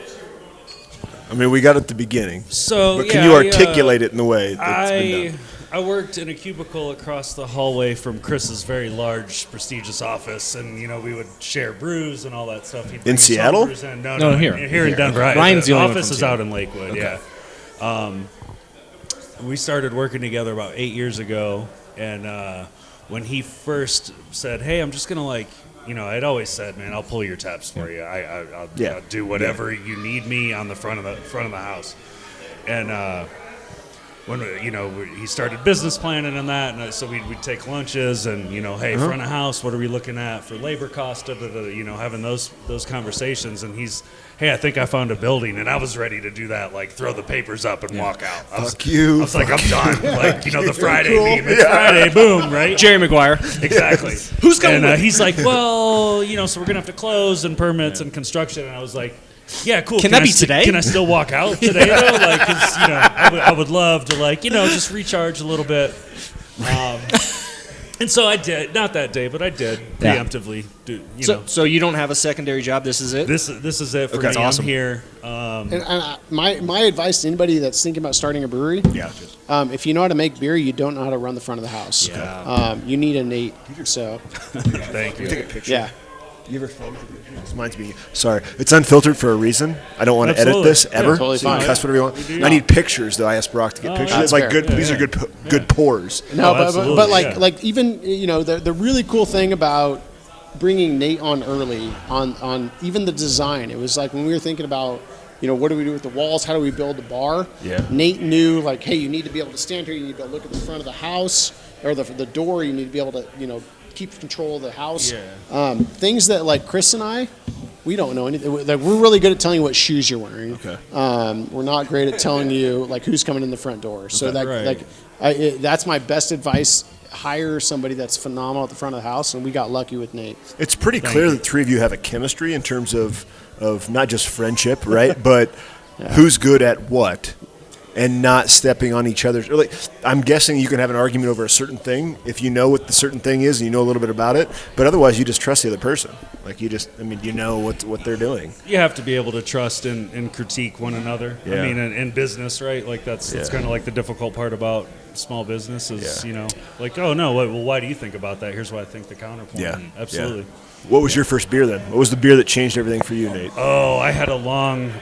Speaker 2: I mean, we got at the beginning. But can you articulate it in the way that's been done?
Speaker 3: I worked in a cubicle across the hallway from Chris's very large, prestigious office, and we would share brews and all that stuff.
Speaker 2: In Seattle?
Speaker 3: No, here in Denver.
Speaker 4: Ryan's the only
Speaker 3: office
Speaker 4: one
Speaker 3: is
Speaker 4: from
Speaker 3: out in Lakewood. Okay. Yeah. We started working together about 8 years ago, and when he first said, "Hey, I'm just gonna I'd always said, man, I'll pull your taps for you. I'll do whatever you need me on the front of the house." And when he started business planning and that, and so we'd take lunches and hey, front of house, what are we looking at for labor cost? Having those conversations, and he's, hey, I think I found a building, and I was ready to do that, throw the papers up and walk out. I was like, I'm done. The Friday meme. It's Friday, boom, right?
Speaker 4: Jerry Maguire.
Speaker 3: Exactly.
Speaker 4: Who's coming?
Speaker 3: And he's like, well, so we're gonna have to close and permits and construction, and I was like, yeah, cool.
Speaker 4: Can that be today?
Speaker 3: Can I still walk out today though? Because I would love to just recharge a little bit. And so I did, not that day, but I did preemptively do.
Speaker 4: So you don't have a secondary job. This is it.
Speaker 3: This is it for me.
Speaker 4: That's awesome.
Speaker 3: I'm here.
Speaker 6: My advice to anybody that's thinking about starting a brewery, if you know how to make beer, you don't know how to run the front of the house.
Speaker 3: Yeah.
Speaker 6: You need a Nate. So
Speaker 3: thank you.
Speaker 2: Take a picture.
Speaker 6: Yeah.
Speaker 2: You ever film it? Mine's being sorry. It's unfiltered for a reason. I don't want to edit this ever.
Speaker 6: Totally
Speaker 2: so you can
Speaker 6: fine.
Speaker 2: cuss whatever you want. I need pictures though. I asked Brock to get pictures. It's like
Speaker 6: fair.
Speaker 2: good. These are good pours.
Speaker 6: No,
Speaker 3: absolutely,
Speaker 6: but even the really cool thing about bringing Nate on early on even the design, it was like when we were thinking about what do we do with the walls? How do we build the bar?
Speaker 2: Yeah.
Speaker 6: Nate knew hey, you need to be able to stand here. You need to be able to look at the front of the house or the door. You need to be able to keep control of the house.
Speaker 3: Yeah.
Speaker 6: Things that Chris and I, we don't know anything. We're really good at telling you what shoes you're wearing.
Speaker 2: Okay.
Speaker 6: We're not great at telling you who's coming in the front door. So that's my best advice. Hire somebody that's phenomenal at the front of the house, and we got lucky with Nate.
Speaker 2: It's pretty clear that the 3 of you have a chemistry in terms of not just friendship, right? But who's good at what. and not stepping on each other's. Like, I'm guessing you can have an argument over a certain thing if you know what the certain thing is and you know a little bit about it, but otherwise you just trust the other person. Like you know what they're doing.
Speaker 3: You have to be able to trust and critique one another.
Speaker 2: Yeah.
Speaker 3: I mean, in business, right? Like that's kind of like the difficult part about small business is, like, oh no, well, why do you think about that? Here's what I think the counterpoint.
Speaker 2: Yeah.
Speaker 3: Absolutely.
Speaker 2: Yeah. What was your first beer then? What was the beer that changed everything for you, Nate?
Speaker 3: Oh, I had a long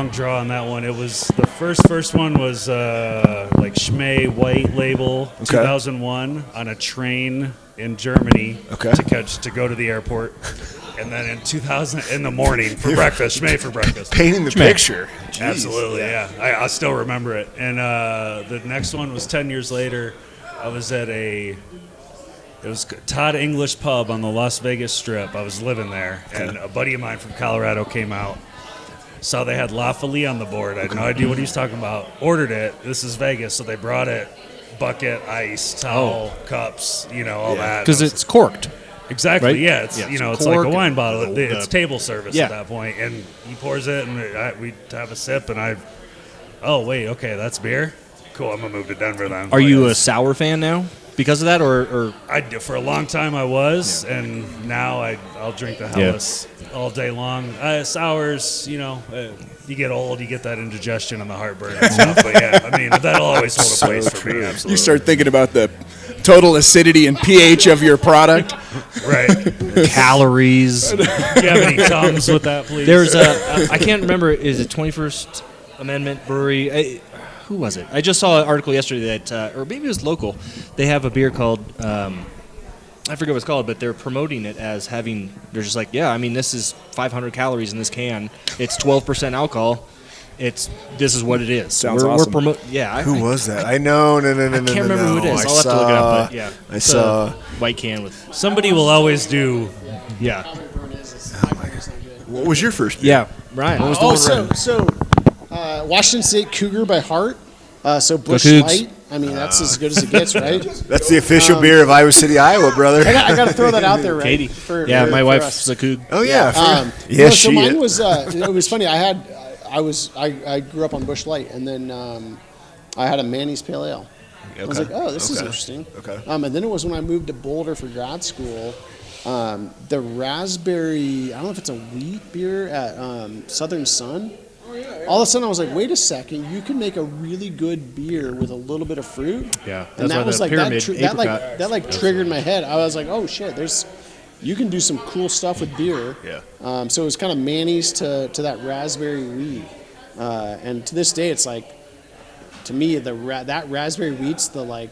Speaker 3: draw on that one. It was the first one was like Schmee White Label 2001 on a train in Germany to go to the airport. And then in 2000 in the morning for breakfast, Schmee for breakfast.
Speaker 2: Painting the picture. Jeez.
Speaker 3: Absolutely, yeah. I still remember it. And the next one was 10 years later. I was at it was Todd English Pub on the Las Vegas Strip. I was living there, and a buddy of mine from Colorado came out. Saw they had La Folie on the board. I had no idea what he was talking about. Ordered it. This is Vegas, so they brought it. Bucket, ice, towel, cups, all that.
Speaker 4: Because it's corked.
Speaker 3: Exactly.
Speaker 4: Right?
Speaker 3: Yeah. It's it's like a wine bottle. It's table service
Speaker 4: Yeah.
Speaker 3: at that point, and he pours it, and we have a sip, and oh wait, okay, that's beer. Cool. I'm gonna move to Denver then.
Speaker 4: Are you a sour fan now because of that, or?
Speaker 3: For a long time I was, and now I'll drink the Helles all day long. Sours, you get old, you get that indigestion and the heartburn and stuff. But yeah, I mean that'll always hold a place for me. Absolutely.
Speaker 5: You start thinking about the total acidity and pH of your product.
Speaker 3: Right.
Speaker 4: Calories.
Speaker 3: Do you have any Tums with that, please?
Speaker 4: There's I can't remember. Is it 21st Amendment Brewery? Who was it? I just saw an article yesterday that, or maybe it was local. They have a beer called, I forget what it's called, but they're promoting it as having. They're just like, yeah, I mean, this is 500 calories in this can. It's 12% alcohol. This is what it is.
Speaker 5: Sounds awesome.
Speaker 2: Who was that? I know. No.
Speaker 4: I can't remember who it is. I'll have to look it up. But yeah,
Speaker 2: I saw
Speaker 4: white can with.
Speaker 3: Somebody will always do.
Speaker 4: Yeah.
Speaker 2: What was your first beer?
Speaker 4: Yeah, Ryan. What was the one?
Speaker 6: So Washington State Cougar by Hart. So Busch
Speaker 4: Cougs.
Speaker 6: Light. I mean, that's as good as it gets, right?
Speaker 2: That's the official beer of Iowa City, Iowa, brother.
Speaker 6: I got to throw that out there, right?
Speaker 4: Katie.
Speaker 6: For
Speaker 4: My
Speaker 6: us.
Speaker 4: wife's a Coug.
Speaker 2: Oh yeah.
Speaker 6: So mine was. It was funny. I grew up on Busch Light, and then I had a Manny's Pale Ale. I was like, oh, this is interesting.
Speaker 2: Okay.
Speaker 6: And then it was when I moved to Boulder for grad school. The raspberry, I don't know if it's a wheat beer at Southern Sun. All of a sudden, I was like, wait a second, you can make a really good beer with a little bit of fruit.
Speaker 4: Yeah,
Speaker 6: And that was like
Speaker 4: that
Speaker 6: that triggered my head. I was like, oh shit, you can do some cool stuff with beer.
Speaker 2: Yeah.
Speaker 6: So it was kind of Manny's to that raspberry wheat. And to this day, it's like, to me, that raspberry wheat's the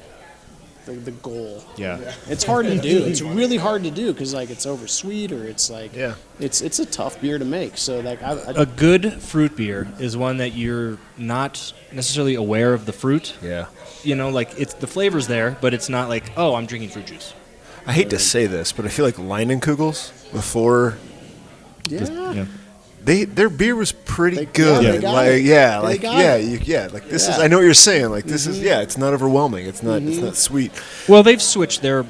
Speaker 6: goal.
Speaker 4: Yeah.
Speaker 6: It's hard to do. It's really hard to do because it's over sweet or it's it's a tough beer to make. So
Speaker 4: a good fruit beer is one that you're not necessarily aware of the fruit.
Speaker 2: Yeah.
Speaker 4: It's the flavor's there, but it's not like, oh, I'm drinking fruit juice.
Speaker 2: I hate to say this, but I feel like Leinenkugels before.
Speaker 6: Yeah.
Speaker 2: Their beer was pretty good. This is. I know what you're saying. Like this is. Yeah, it's not overwhelming. It's not. It's not sweet.
Speaker 4: Well, they've switched their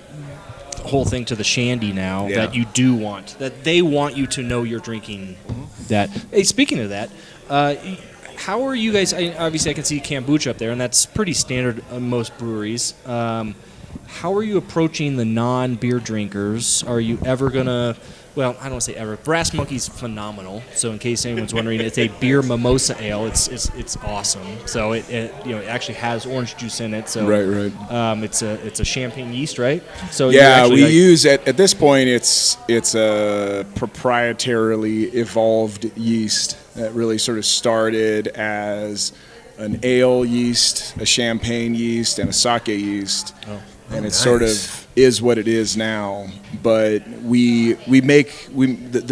Speaker 4: whole thing to the shandy now.
Speaker 2: Yeah.
Speaker 4: That you do want. That they want you to know you're drinking. That. Hey, speaking of that, how are you guys? Obviously, I can see kombucha up there, and that's pretty standard on most breweries. How are you approaching the non-beer drinkers? Are you ever gonna? Well, I don't want to say ever. Brass Monkey's phenomenal. So in case anyone's wondering, it's a beer mimosa ale. It's awesome. So it actually has orange juice in it. So
Speaker 5: Right.
Speaker 4: It's a champagne yeast, right? So
Speaker 5: we use at this point it's a proprietarily evolved yeast that really sort of started as an ale yeast, a champagne yeast, and a sake yeast. And it sort of is what it is now. But the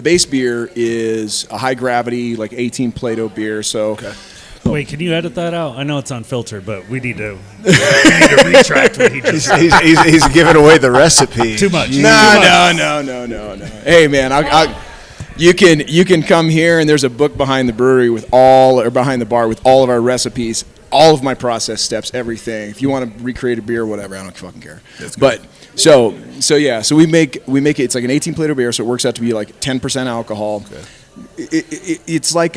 Speaker 5: base beer is a high gravity, like 18 Plato beer. So,
Speaker 3: Wait, can you edit that out? I know it's unfiltered, but we need to retract what he just said.
Speaker 2: He's giving away the recipe.
Speaker 3: Too much.
Speaker 5: No. Hey, man, you can come here and there's a book behind the brewery behind the bar with all of our recipes, all of my process steps, everything. If you want to recreate a beer, whatever, I don't fucking care. But so we make it. It's like an 18 Plato beer, so it works out to be like 10% alcohol. Okay. It's like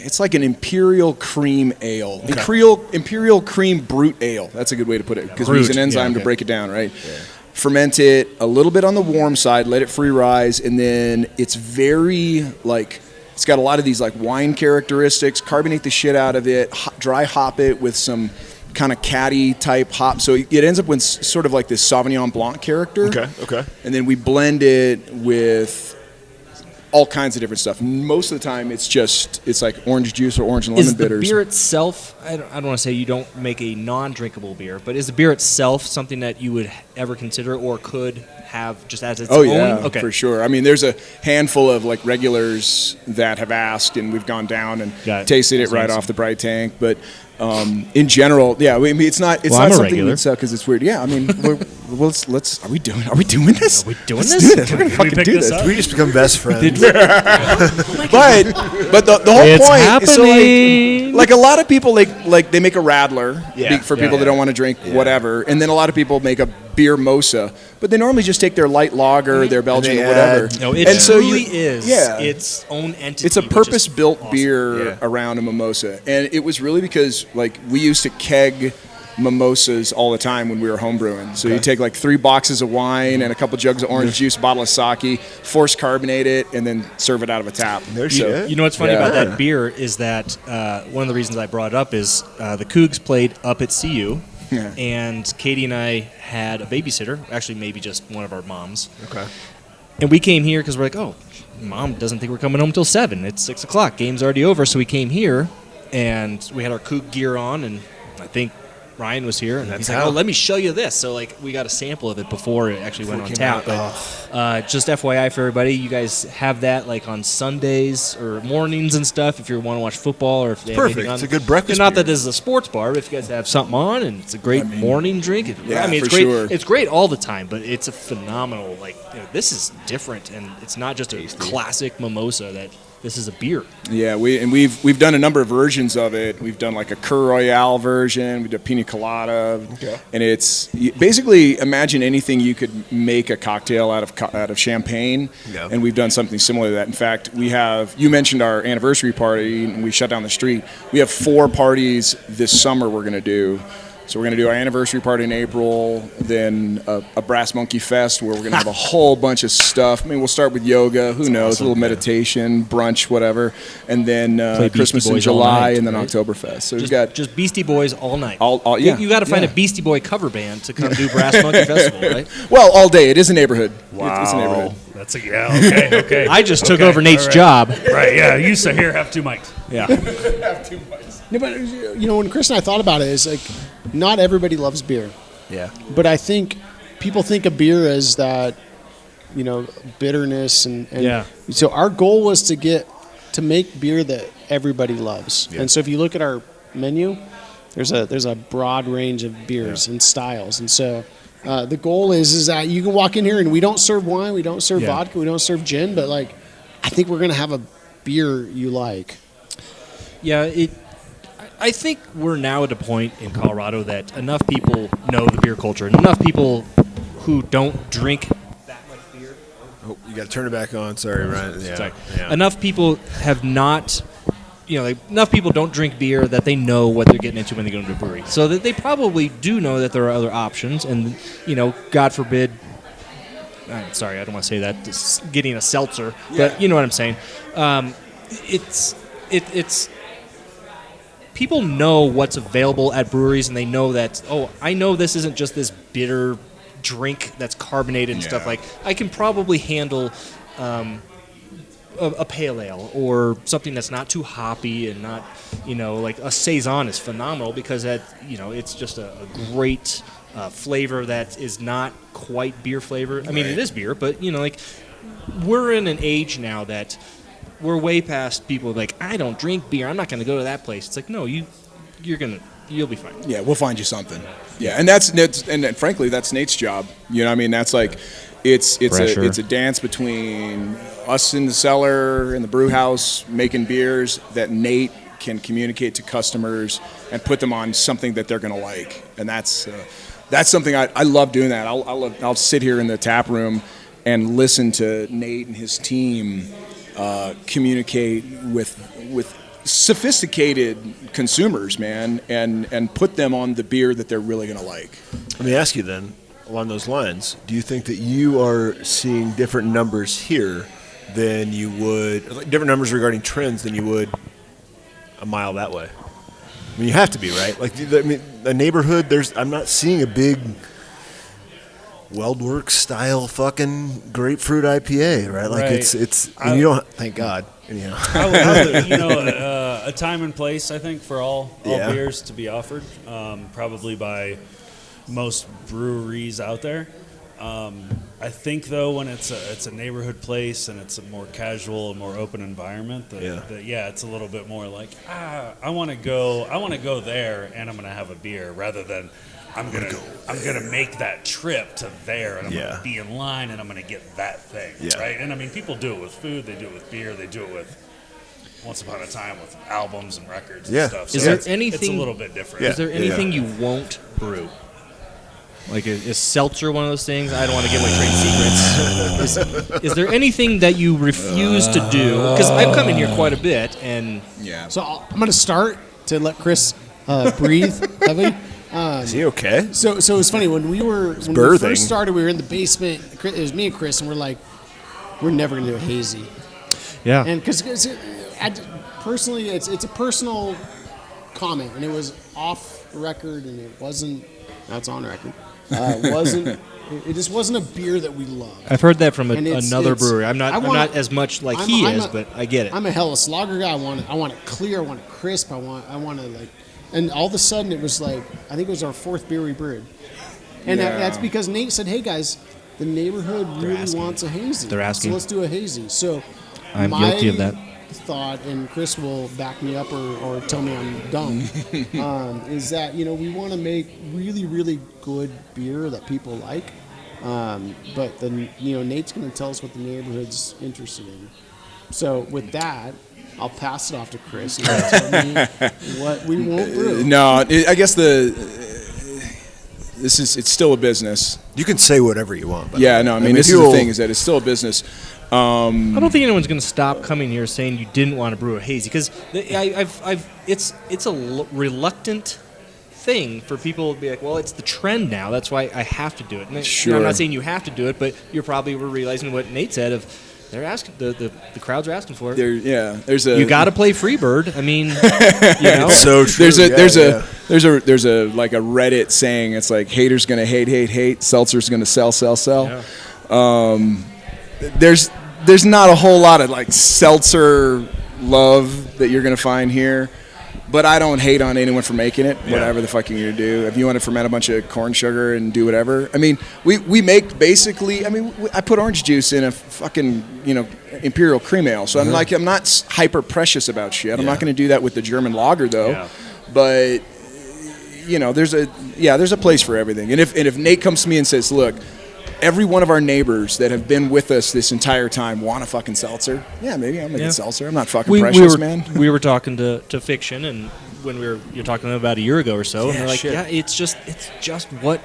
Speaker 5: it's like an imperial cream ale. Imperial cream brute ale. That's a good way to put it, because we use an enzyme to break it down, right? Yeah. Ferment it a little bit on the warm side, let it free rise, and then it's very like, it's got a lot of these like wine characteristics. Carbonate the shit out of it, dry hop it with some kind of caddy type hop, so it ends up with sort of like this Sauvignon Blanc character.
Speaker 2: Okay.
Speaker 5: And then we blend it with all kinds of different stuff. Most of the time, it's like orange juice or orange and lemon bitters.
Speaker 4: Is the beer itself, I don't want to say you don't make a non-drinkable beer, but is the beer itself something that you would ever consider or could have just as its own?
Speaker 5: Oh yeah, for sure. I mean, there's a handful of like regulars that have asked, and we've gone down and tasted it right off the bright tank. But in general, yeah, I mean, it's not something we'd sell because it's weird. Yeah, I mean, let's. Are we doing this?
Speaker 4: Are we doing this?
Speaker 5: We're gonna fucking do this.
Speaker 2: We just become best friends.
Speaker 5: but the whole point is, so like a lot of people like they make a radler for people that don't want to drink whatever, and then a lot of people make a beer mosa, but they normally just take their light lager, their Belgian or whatever.
Speaker 4: No, it truly is its own entity.
Speaker 5: It's a purpose-built beer around a mimosa, and it was really because like we used to keg mimosas all the time when we were homebrewing. So you take like 3 boxes of wine and a couple jugs of orange juice, a bottle of sake, force carbonate it, and then serve it out of a tap.
Speaker 4: You know what's funny about that beer is that one of the reasons I brought it up is the Cougs played up at CU. Yeah. And Katie and I had a babysitter, actually maybe just one of our moms.
Speaker 2: Okay.
Speaker 4: And we came here because we're like, oh, Mom doesn't think we're coming home until 7. It's 6 o'clock. Game's already over. So we came here, and we had our Coug gear on, and I think Ryan was here, and he's like, oh, let me show you this. So, like, we got a sample of it before it actually went on tap. But just FYI for everybody, you guys have that, like, on Sundays or mornings and stuff if you want to watch football or if they have anything on.
Speaker 2: It's a good breakfast
Speaker 4: Not that this is a sports bar, but if you guys have something on, and it's a great morning drink. It's great.
Speaker 5: Sure.
Speaker 4: It's great all the time, but it's a phenomenal, like, this is different, and it's not just a classic mimosa that... This is a beer.
Speaker 5: Yeah, we've done a number of versions of it. We've done like a Cur Royale version. We did a Pina Colada, and it's basically imagine anything you could make a cocktail out of champagne. Yeah. And we've done something similar to that. In fact, you mentioned our anniversary party, and we shut down the street. We have 4 parties this summer we're going to do. So we're going to do our anniversary party in April, then a Brass Monkey Fest where we're going to have a whole bunch of stuff. I mean, we'll start with yoga, who knows, a little meditation, brunch, whatever, and then Christmas in July, and then Oktoberfest. So we've got
Speaker 4: just Beastie Boys all night.
Speaker 5: You
Speaker 4: got to find a Beastie Boy cover band to come do Brass Monkey Festival, right?
Speaker 5: Well, all day. It is a neighborhood.
Speaker 3: Wow.
Speaker 5: It's a neighborhood.
Speaker 3: That's okay.
Speaker 4: I just took over Nate's job.
Speaker 3: Right, yeah. You sit here, have 2 mics.
Speaker 4: Yeah.
Speaker 5: Have 2 mics.
Speaker 6: No, but when Chris and I thought about it, it's like not everybody loves beer.
Speaker 2: Yeah.
Speaker 6: But I think people think of beer as that, bitterness and so our goal was to make beer that everybody loves. Yeah. And so if you look at our menu, there's a broad range of beers and styles. And so the goal is that you can walk in here and we don't serve wine, we don't serve vodka, we don't serve gin, but like I think we're gonna have a beer you like.
Speaker 4: Yeah, I think we're now at a point in Colorado that enough people know the beer culture, and enough people who don't drink that much beer.
Speaker 2: Oh, you got to turn it back on. Sorry, Ryan. Yeah.
Speaker 4: Sorry. Yeah. Enough people have not, enough people don't drink beer that they know what they're getting into when they go into a brewery. So that they probably do know that there are other options, and God forbid. I'm sorry, I don't want to say that. Just getting a seltzer, but you know what I'm saying. It's people know what's available at breweries, and they know that, I know this isn't just this bitter drink that's carbonated and stuff. Like, I can probably handle a pale ale or something that's not too hoppy and not, like a Saison is phenomenal because that, it's just a great flavor that is not quite beer flavor. I mean, it is beer, but, we're in an age now that we're way past people like, I don't drink beer, I'm not going to go to that place. It's like, no, you'll be fine.
Speaker 5: Yeah, we'll find you something. Yeah, and frankly, that's Nate's job. That's like, it's a dance between us in the cellar and the brew house making beers that Nate can communicate to customers and put them on something that they're going to like. And that's something I love doing that. I'll sit here in the tap room and listen to Nate and his team communicate with sophisticated consumers, man, and put them on the beer that they're really going to like.
Speaker 2: Let me ask you then, along those lines, do you think that you are seeing different numbers here than you would, like different numbers regarding trends than you would a mile that way? I mean, you have to be, right? Like, I mean, a neighborhood, I'm not seeing a big Weldworks style fucking grapefruit IPA, right? Like,
Speaker 3: Right.
Speaker 2: and you don't, thank God, anyhow.
Speaker 3: A time and place, I think, for all
Speaker 2: Yeah.
Speaker 3: beers to be offered, probably by most breweries out there. I think, though, when it's a neighborhood place and it's a more casual, a more open environment, it's a little bit more like, I want to go there, and I'm going to have a beer, rather than I'm gonna make that trip to there, and I'm gonna be in line, and I'm gonna get that thing, right? And I mean, people do it with food, they do it with beer, they do it with once upon a time with albums and records and stuff. So
Speaker 4: Is there
Speaker 3: it's
Speaker 4: anything?
Speaker 3: a little bit different.
Speaker 4: Is there anything you won't brew? Like, is Seltzer one of those things? I don't want to give away trade secrets. Is there anything that you refuse to do? Because I've come in here quite a bit, and
Speaker 6: So I'm going to start to let Chris breathe heavily.
Speaker 2: Is he okay?
Speaker 6: So it was funny when we first started. We were in the basement. It was me and Chris, and we're like, we're never going to do a hazy.
Speaker 4: yeah,
Speaker 6: And because personally, it's a personal comment, and it was off record, and it wasn't. Now it's on record. It wasn't. It just wasn't a beer that we love.
Speaker 4: I've heard that from
Speaker 6: And
Speaker 4: another brewery. I'm not as much like he
Speaker 6: I'm
Speaker 4: is, but I get it.
Speaker 6: I'm a Hellas Lager guy. I want it clear. I want it crisp. I want to like. And all of a sudden, it was like, I think it was our fourth beer we brewed. And that's because Nate said, hey, guys, the neighborhood really wants a hazy.
Speaker 4: They're asking.
Speaker 6: So let's do a hazy. So
Speaker 4: I'm guilty of that.
Speaker 6: Thought, and Chris will back me up or tell me I'm dumb, is that, we want to make really, really good beer that people like. But then, Nate's going to tell us what the neighborhood's interested in. So with that, I'll pass it off to Chris and he'll tell me what we won't brew.
Speaker 5: No, I guess it's still a business.
Speaker 2: You can say whatever you want.
Speaker 5: Yeah, no, I mean this is the thing, is that it's still a business.
Speaker 4: I don't think anyone's going to stop coming here saying you didn't want to brew a hazy, because it's a reluctant thing for people to be like, well, it's the trend now, that's why I have to do it. And
Speaker 5: Sure.
Speaker 4: I'm not saying you have to do it, but you're probably realizing what Nate said of they're asking, the crowds are asking for it. You got to play Freebird. I mean,
Speaker 2: It's so true.
Speaker 5: There's a like a Reddit saying, it's like, haters gonna hate, seltzer's gonna sell.
Speaker 4: Yeah.
Speaker 5: There's not a whole lot of like seltzer love that you're gonna find here. But I don't hate on anyone for making it, whatever the fuck you're going to do. If you want to ferment a bunch of corn sugar and do whatever. I mean, we make basically, I put orange juice in a fucking, Imperial cream ale. So I'm not hyper precious about shit. I'm not going to do that with the German lager, though.
Speaker 4: Yeah.
Speaker 5: But, there's a place for everything. And if Nate comes to me and says, look, every one of our neighbors that have been with us this entire time want a fucking seltzer. Yeah, maybe I'll make a seltzer. I'm not fucking precious, man.
Speaker 4: We were talking to Fiction, and when you're talking to them about a year ago or so, and they're like,
Speaker 5: shit.
Speaker 4: it's just what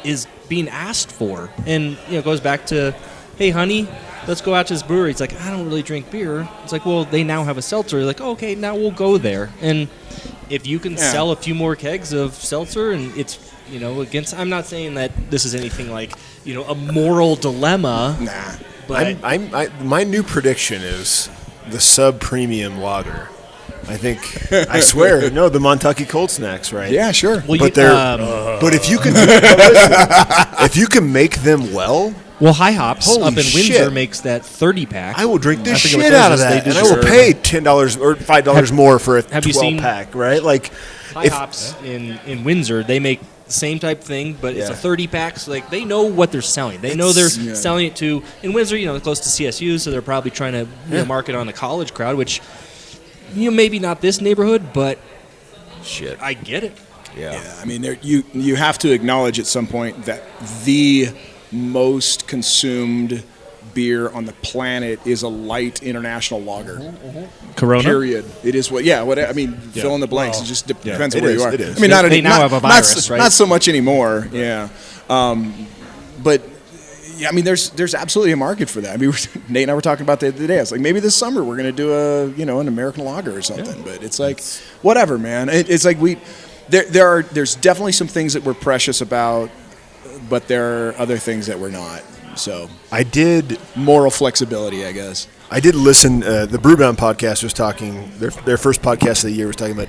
Speaker 4: is being asked for. And it goes back to, hey, honey, let's go out to this brewery. It's like, I don't really drink beer. It's like, well, they now have a seltzer. Like, oh, okay, now we'll go there. And if you can sell a few more kegs of seltzer, and it's I'm not saying that this is anything like, a moral dilemma.
Speaker 5: Nah.
Speaker 4: But
Speaker 2: my new prediction is the sub-premium lager. I think, I swear, the Montucky Cold Snacks, right?
Speaker 5: Yeah, sure.
Speaker 4: well,
Speaker 2: But but if you can make them well,
Speaker 4: High Hops
Speaker 2: Holy
Speaker 4: up in
Speaker 2: shit.
Speaker 4: Windsor makes that 30-pack.
Speaker 2: I will drink the
Speaker 4: I forget what
Speaker 2: shit
Speaker 4: theirs
Speaker 2: out of
Speaker 4: is. They
Speaker 2: that,
Speaker 4: do
Speaker 2: and I will
Speaker 4: deserve
Speaker 2: pay $10 or $5 more for a
Speaker 4: Have you seen-
Speaker 2: 12-pack, right? Like,
Speaker 4: High Hops in Windsor, they make the same type thing, but it's a 30-pack. So they know what they're selling. They know they're selling it to, in Windsor, close to CSU, so they're probably trying to market on the college crowd, which, maybe not this neighborhood, but
Speaker 2: shit.
Speaker 4: I get it.
Speaker 5: Yeah, I mean, you have to acknowledge at some point that the most consumed beer on the planet is a light international lager.
Speaker 4: Corona?
Speaker 5: Period. It is fill in the blanks. It just depends on where you are.
Speaker 2: it is.
Speaker 5: I mean,
Speaker 4: They now have a virus, right?
Speaker 5: Not so much anymore. Yeah, but
Speaker 7: Yeah, I mean, there's absolutely a market for that. I mean, Nate and I were talking about that the other day. I was like, maybe this summer we're going to do an American lager or something. But it's like, whatever, man. It's like there's definitely some things that we're precious about, but there are other things that we're not. So
Speaker 2: I did
Speaker 7: moral flexibility, I guess.
Speaker 2: I did listen. The Brewbound podcast was talking. Their first podcast of the year was talking about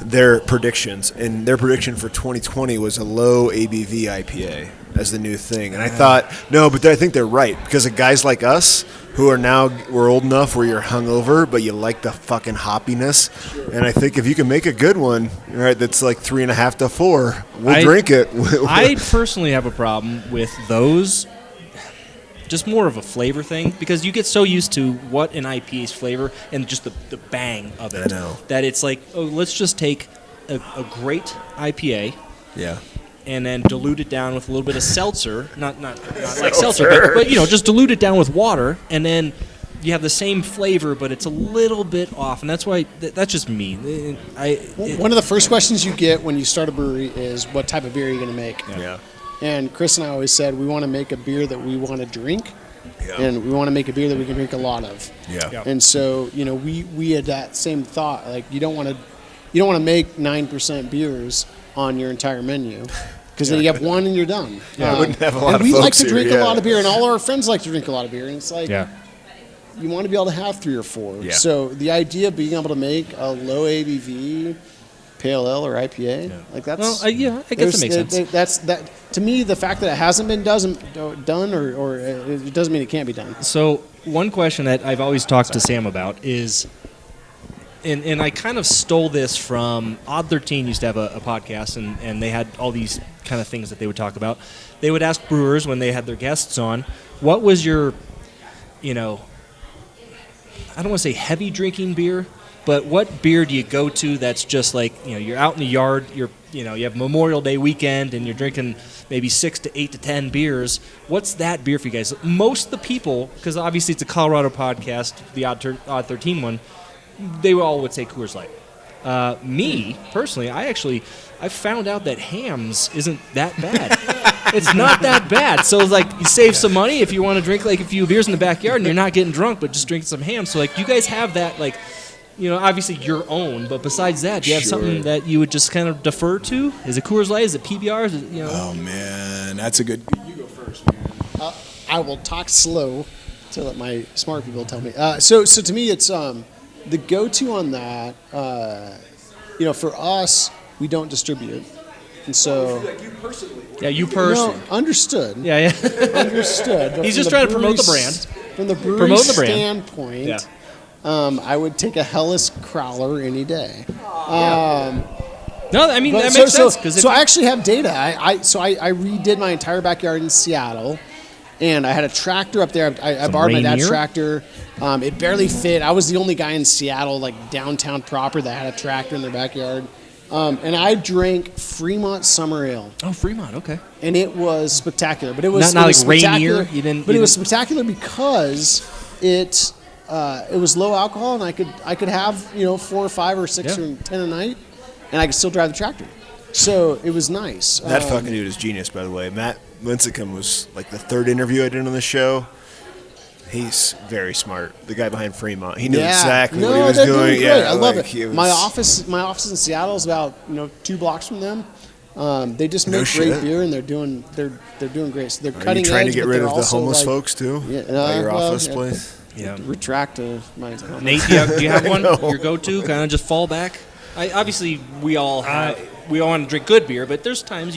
Speaker 2: their predictions, and their prediction for 2020 was a low ABV IPA as the new thing. And I thought, no, but I think they're right, because of guys like us who we're old enough where you're hungover, but you like the fucking hoppiness. And I think if you can make a good one, right, that's like 3.5 to 4, we'll drink it.
Speaker 4: I personally have a problem with those. Just more of a flavor thing, because you get so used to what an IPA's flavor and just the bang of it,
Speaker 2: I know.
Speaker 4: that it's like, oh, let's just take a great IPA,
Speaker 2: Yeah.
Speaker 4: and then dilute it down with a little bit of seltzer, not like seltzer, but just dilute it down with water, and then you have the same flavor, but it's a little bit off, and that's why that's just me.
Speaker 6: One of the first questions you get when you start a brewery is, what type of beer are you going to make?
Speaker 2: Yeah.
Speaker 6: And Chris and I always said, we want to make a beer that we want to drink,
Speaker 2: Yeah.
Speaker 6: and we want to make a beer that we can drink a lot of.
Speaker 2: Yeah.
Speaker 6: And so, we had that same thought. Like, you don't want to make 9% beers on your entire menu, because then you have one and you're done.
Speaker 2: Yeah, I wouldn't have a lot
Speaker 6: and
Speaker 2: of
Speaker 6: we like
Speaker 2: folks
Speaker 6: to drink
Speaker 2: here,
Speaker 6: a lot of beer, and all our friends like to drink a lot of beer. And it's like, you want to be able to have 3 or 4.
Speaker 2: Yeah.
Speaker 6: So the idea of being able to make a low ABV Pale Ale or IPA, like that's.
Speaker 4: Well, I guess that makes sense.
Speaker 6: That's that. To me, the fact that it hasn't been done, or it doesn't mean it can't be done.
Speaker 4: So one question that I've always talked to Sam about is, and I kind of stole this from Odd 13 used to have a podcast, and they had all these kind of things that they would talk about. They would ask brewers when they had their guests on, what was your, I don't want to say heavy drinking beer, but what beer do you go to that's just like, you're out in the yard, you have Memorial Day weekend and you're drinking maybe 6 to 8 to 10 beers. What's that beer for you guys? Most of the people, because obviously it's a Colorado podcast, the Odd 13 one, they all would say Coors Light. Me, personally, I found out that Hamm's isn't that bad. It's not that bad. So, like, you save some money if you want to drink, like, a few beers in the backyard and you're not getting drunk, but just drink some Hamm's. So, like, you guys have that, like, obviously your own, but besides that, do you have something that you would just kind of defer to? Is it Coors Light? Is it PBR? Is it,
Speaker 7: Oh, man, that's a good... You go first, man.
Speaker 6: I will talk slow to let my smart people tell me. So to me, it's the go-to on that. For us, we don't distribute it, and so.
Speaker 7: Like you personally.
Speaker 4: Yeah, you personally.
Speaker 6: No, understood.
Speaker 4: Yeah.
Speaker 6: Understood. But
Speaker 4: He's
Speaker 6: from
Speaker 4: just
Speaker 6: the
Speaker 4: trying to promote the
Speaker 6: brewery
Speaker 4: brand.
Speaker 6: From the brewery
Speaker 4: Promote the brand.
Speaker 6: standpoint,
Speaker 4: Yeah.
Speaker 6: I would take a Hellas Crowler any day.
Speaker 4: No, I mean,
Speaker 6: But
Speaker 4: that
Speaker 6: so,
Speaker 4: makes
Speaker 6: so,
Speaker 4: sense.
Speaker 6: so I actually have data. I redid my entire backyard in Seattle, and I had a tractor up there. I borrowed my dad's
Speaker 4: Rainier?
Speaker 6: tractor. It barely fit. I was the only guy in Seattle, like downtown proper, that had a tractor in their backyard. And I drank Fremont Summer Ale,
Speaker 4: Oh, Fremont, okay.
Speaker 6: and it was spectacular. But it was
Speaker 4: Not
Speaker 6: it was
Speaker 4: like
Speaker 6: spectacular-
Speaker 4: Rainier?
Speaker 6: But it was spectacular because it was low alcohol, and I could have 4 or 5 or 6
Speaker 4: Yeah.
Speaker 6: or 10 a night, and I could still drive the tractor. So it was nice.
Speaker 2: That fucking dude is genius, by the way. Matt Lincecum was like the third interview I did on the show. He's very smart. The guy behind Fremont. He knew exactly what he was
Speaker 6: they're
Speaker 2: doing.
Speaker 6: great.
Speaker 2: Yeah,
Speaker 6: I love
Speaker 2: like,
Speaker 6: it. My office in Seattle is about 2 blocks from them. They just
Speaker 2: No
Speaker 6: make great
Speaker 2: shit.
Speaker 6: beer, and they're doing great. So they're
Speaker 2: Are you
Speaker 6: cutting
Speaker 2: trying
Speaker 6: edge,
Speaker 2: to get
Speaker 6: but
Speaker 2: rid
Speaker 6: they're
Speaker 2: of the
Speaker 6: also,
Speaker 2: homeless
Speaker 6: like,
Speaker 2: folks too?
Speaker 6: Yeah,
Speaker 2: At your
Speaker 6: well,
Speaker 2: office
Speaker 6: yeah.
Speaker 2: place?
Speaker 4: Yeah.
Speaker 6: Retract my.
Speaker 4: Nate, do you have one? Your go-to? Kind of just fall back? Obviously, we all want to drink good beer, but there's times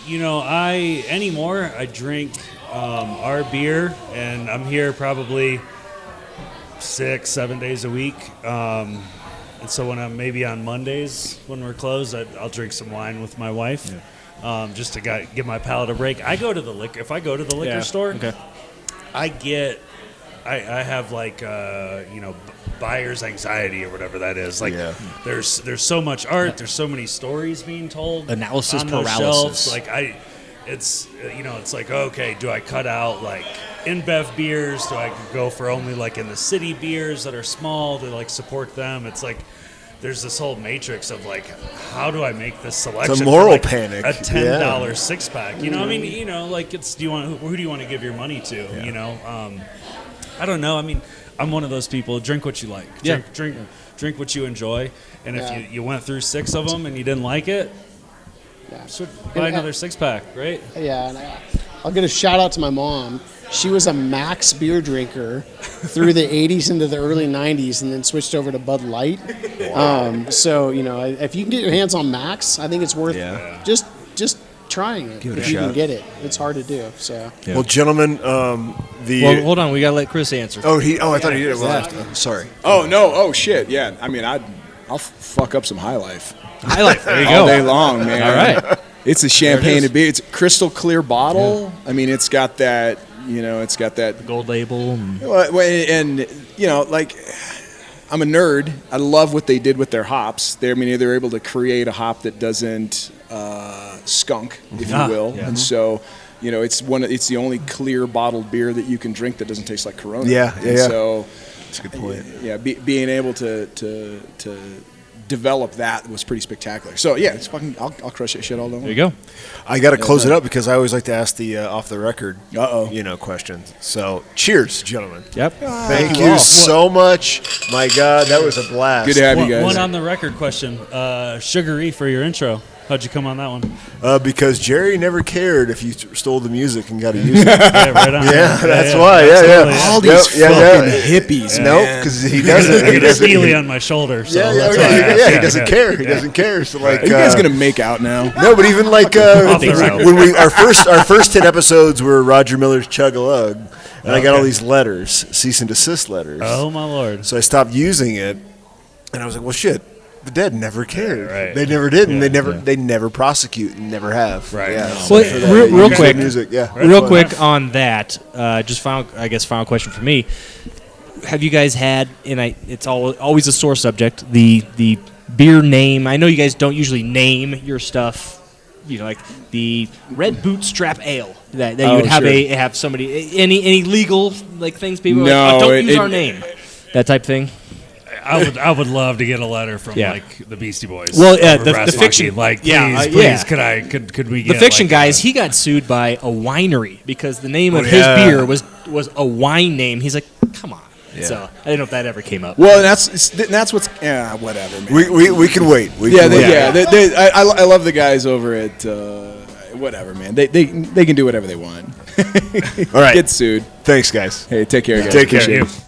Speaker 3: Anymore I drink our beer, and I'm here probably 6-7 days a week. And so when I'm maybe on Mondays when we're closed, I'll drink some wine with my wife, just to give my palate a break. I go to the liquor. If I go to the liquor store,
Speaker 4: okay.
Speaker 3: I have like buyer's anxiety or whatever that is. Like there's so much art, there's so many stories being told.
Speaker 4: Analysis
Speaker 3: on those
Speaker 4: paralysis.
Speaker 3: shelves. Like it's like, okay, do I cut out like InBev beers? Do I go for only like in the city beers that are small to like support them? It's like there's this whole matrix of like, how do I make this selection?
Speaker 2: It's a moral
Speaker 3: for, like,
Speaker 2: panic.
Speaker 3: A $10 six pack. You know, I mean, you know, like who do you want to give your money to?
Speaker 2: Yeah.
Speaker 3: You know, I don't know. I mean, I'm one of those people. Drink what you like. Drink what you enjoy. And if you went through 6 of them and you didn't like it, buy another 6-pack, right?
Speaker 6: Yeah, and I'll get a shout out to my mom. She was a Max beer drinker through the 80s into the early 90s and then switched over to Bud Light. So, you know, if you can get your hands on Max, I think it's worth just trying it.
Speaker 2: Give it a
Speaker 6: if you
Speaker 2: shot.
Speaker 6: can get it. It's hard to do. So.
Speaker 4: Yeah.
Speaker 2: Well, gentlemen,
Speaker 4: Well, hold on. We got to let Chris answer.
Speaker 2: I thought he did it last. Sorry.
Speaker 5: Oh no! Oh shit! Yeah, I mean, I'll fuck up some High Life
Speaker 4: High Life. There you
Speaker 5: all
Speaker 4: go.
Speaker 5: day long, man.
Speaker 4: All right.
Speaker 5: It's a champagne
Speaker 4: is.
Speaker 5: and beer. It's a crystal clear bottle. I mean, it's got that. You know, it's got that.
Speaker 4: Gold label.
Speaker 5: Well, and you know, like, I'm a nerd. I love what they did with their hops. They're able to create a hop that doesn't skunk, if you will.
Speaker 4: Yeah.
Speaker 5: And so, you know, it's the only clear bottled beer that you can drink that doesn't taste like Corona.
Speaker 2: Yeah.
Speaker 5: And so,
Speaker 2: That's a good point.
Speaker 5: yeah, being able to develop that was pretty spectacular. So yeah, it's fucking. I'll crush that shit all day long.
Speaker 4: There you go.
Speaker 2: I got to close it up because I always like to ask the off the record,
Speaker 5: Uh-oh.
Speaker 2: Questions. So, cheers, gentlemen.
Speaker 4: Yep.
Speaker 2: Thank you so much. My God, that was a blast.
Speaker 5: Good to have you guys.
Speaker 3: One on the record question. Sugary for your intro. How'd you come on that one?
Speaker 2: Because Jerry never cared if you stole the music and got to use it.
Speaker 3: Yeah, right on.
Speaker 2: Yeah, that's why. Yeah.
Speaker 5: All these fucking hippies.
Speaker 2: Nope, because he doesn't. He doesn't.
Speaker 3: Steely on my shoulder. So
Speaker 2: Yeah,
Speaker 3: that's why I asked.
Speaker 2: yeah, he doesn't care. He doesn't care. So like,
Speaker 5: Are you guys gonna make out now?
Speaker 2: no, but even like
Speaker 3: the record.
Speaker 2: when we our first 10 episodes were Roger Miller's Chug a Lug, and I got all these letters, cease and desist letters.
Speaker 3: Oh my lord.
Speaker 2: So I stopped using it, and I was like, well, shit. The Dead never cared.
Speaker 3: Yeah, right.
Speaker 2: They never did, and
Speaker 3: Yeah,
Speaker 2: they never prosecute and never have.
Speaker 3: Right.
Speaker 2: Yeah.
Speaker 3: Well,
Speaker 2: So for that,
Speaker 4: real
Speaker 2: use
Speaker 4: quick,
Speaker 2: music. Yeah.
Speaker 4: real quick on that. Just final question for me. Have you guys had? And it's always a sore subject. The beer name. I know you guys don't usually name your stuff. You know, like the Red Bootstrap Ale that you would have
Speaker 5: sure.
Speaker 4: have somebody any legal like things people
Speaker 5: No,
Speaker 4: are like, don't use our name, that type thing.
Speaker 3: I would love to get a letter from
Speaker 4: Yeah.
Speaker 3: like the Beastie Boys.
Speaker 4: Well, yeah,
Speaker 3: or
Speaker 4: the
Speaker 3: Brass
Speaker 4: fiction-
Speaker 3: Monkey. Like,
Speaker 4: yeah,
Speaker 3: please,
Speaker 4: yeah.
Speaker 3: could we get
Speaker 4: The fiction
Speaker 3: like,
Speaker 4: guys, he got sued by a winery because the name of his
Speaker 2: yeah.
Speaker 4: beer was a wine name. He's like, come on. So I didn't know if that ever came up.
Speaker 5: Well, that's what's whatever, man.
Speaker 2: We can wait.
Speaker 5: I love the guys over at whatever, man. They can do whatever they want.
Speaker 2: All right.
Speaker 5: Get sued.
Speaker 2: Thanks, guys.
Speaker 5: Hey, take care, guys.
Speaker 2: Take care.
Speaker 5: Appreciate it.
Speaker 3: you.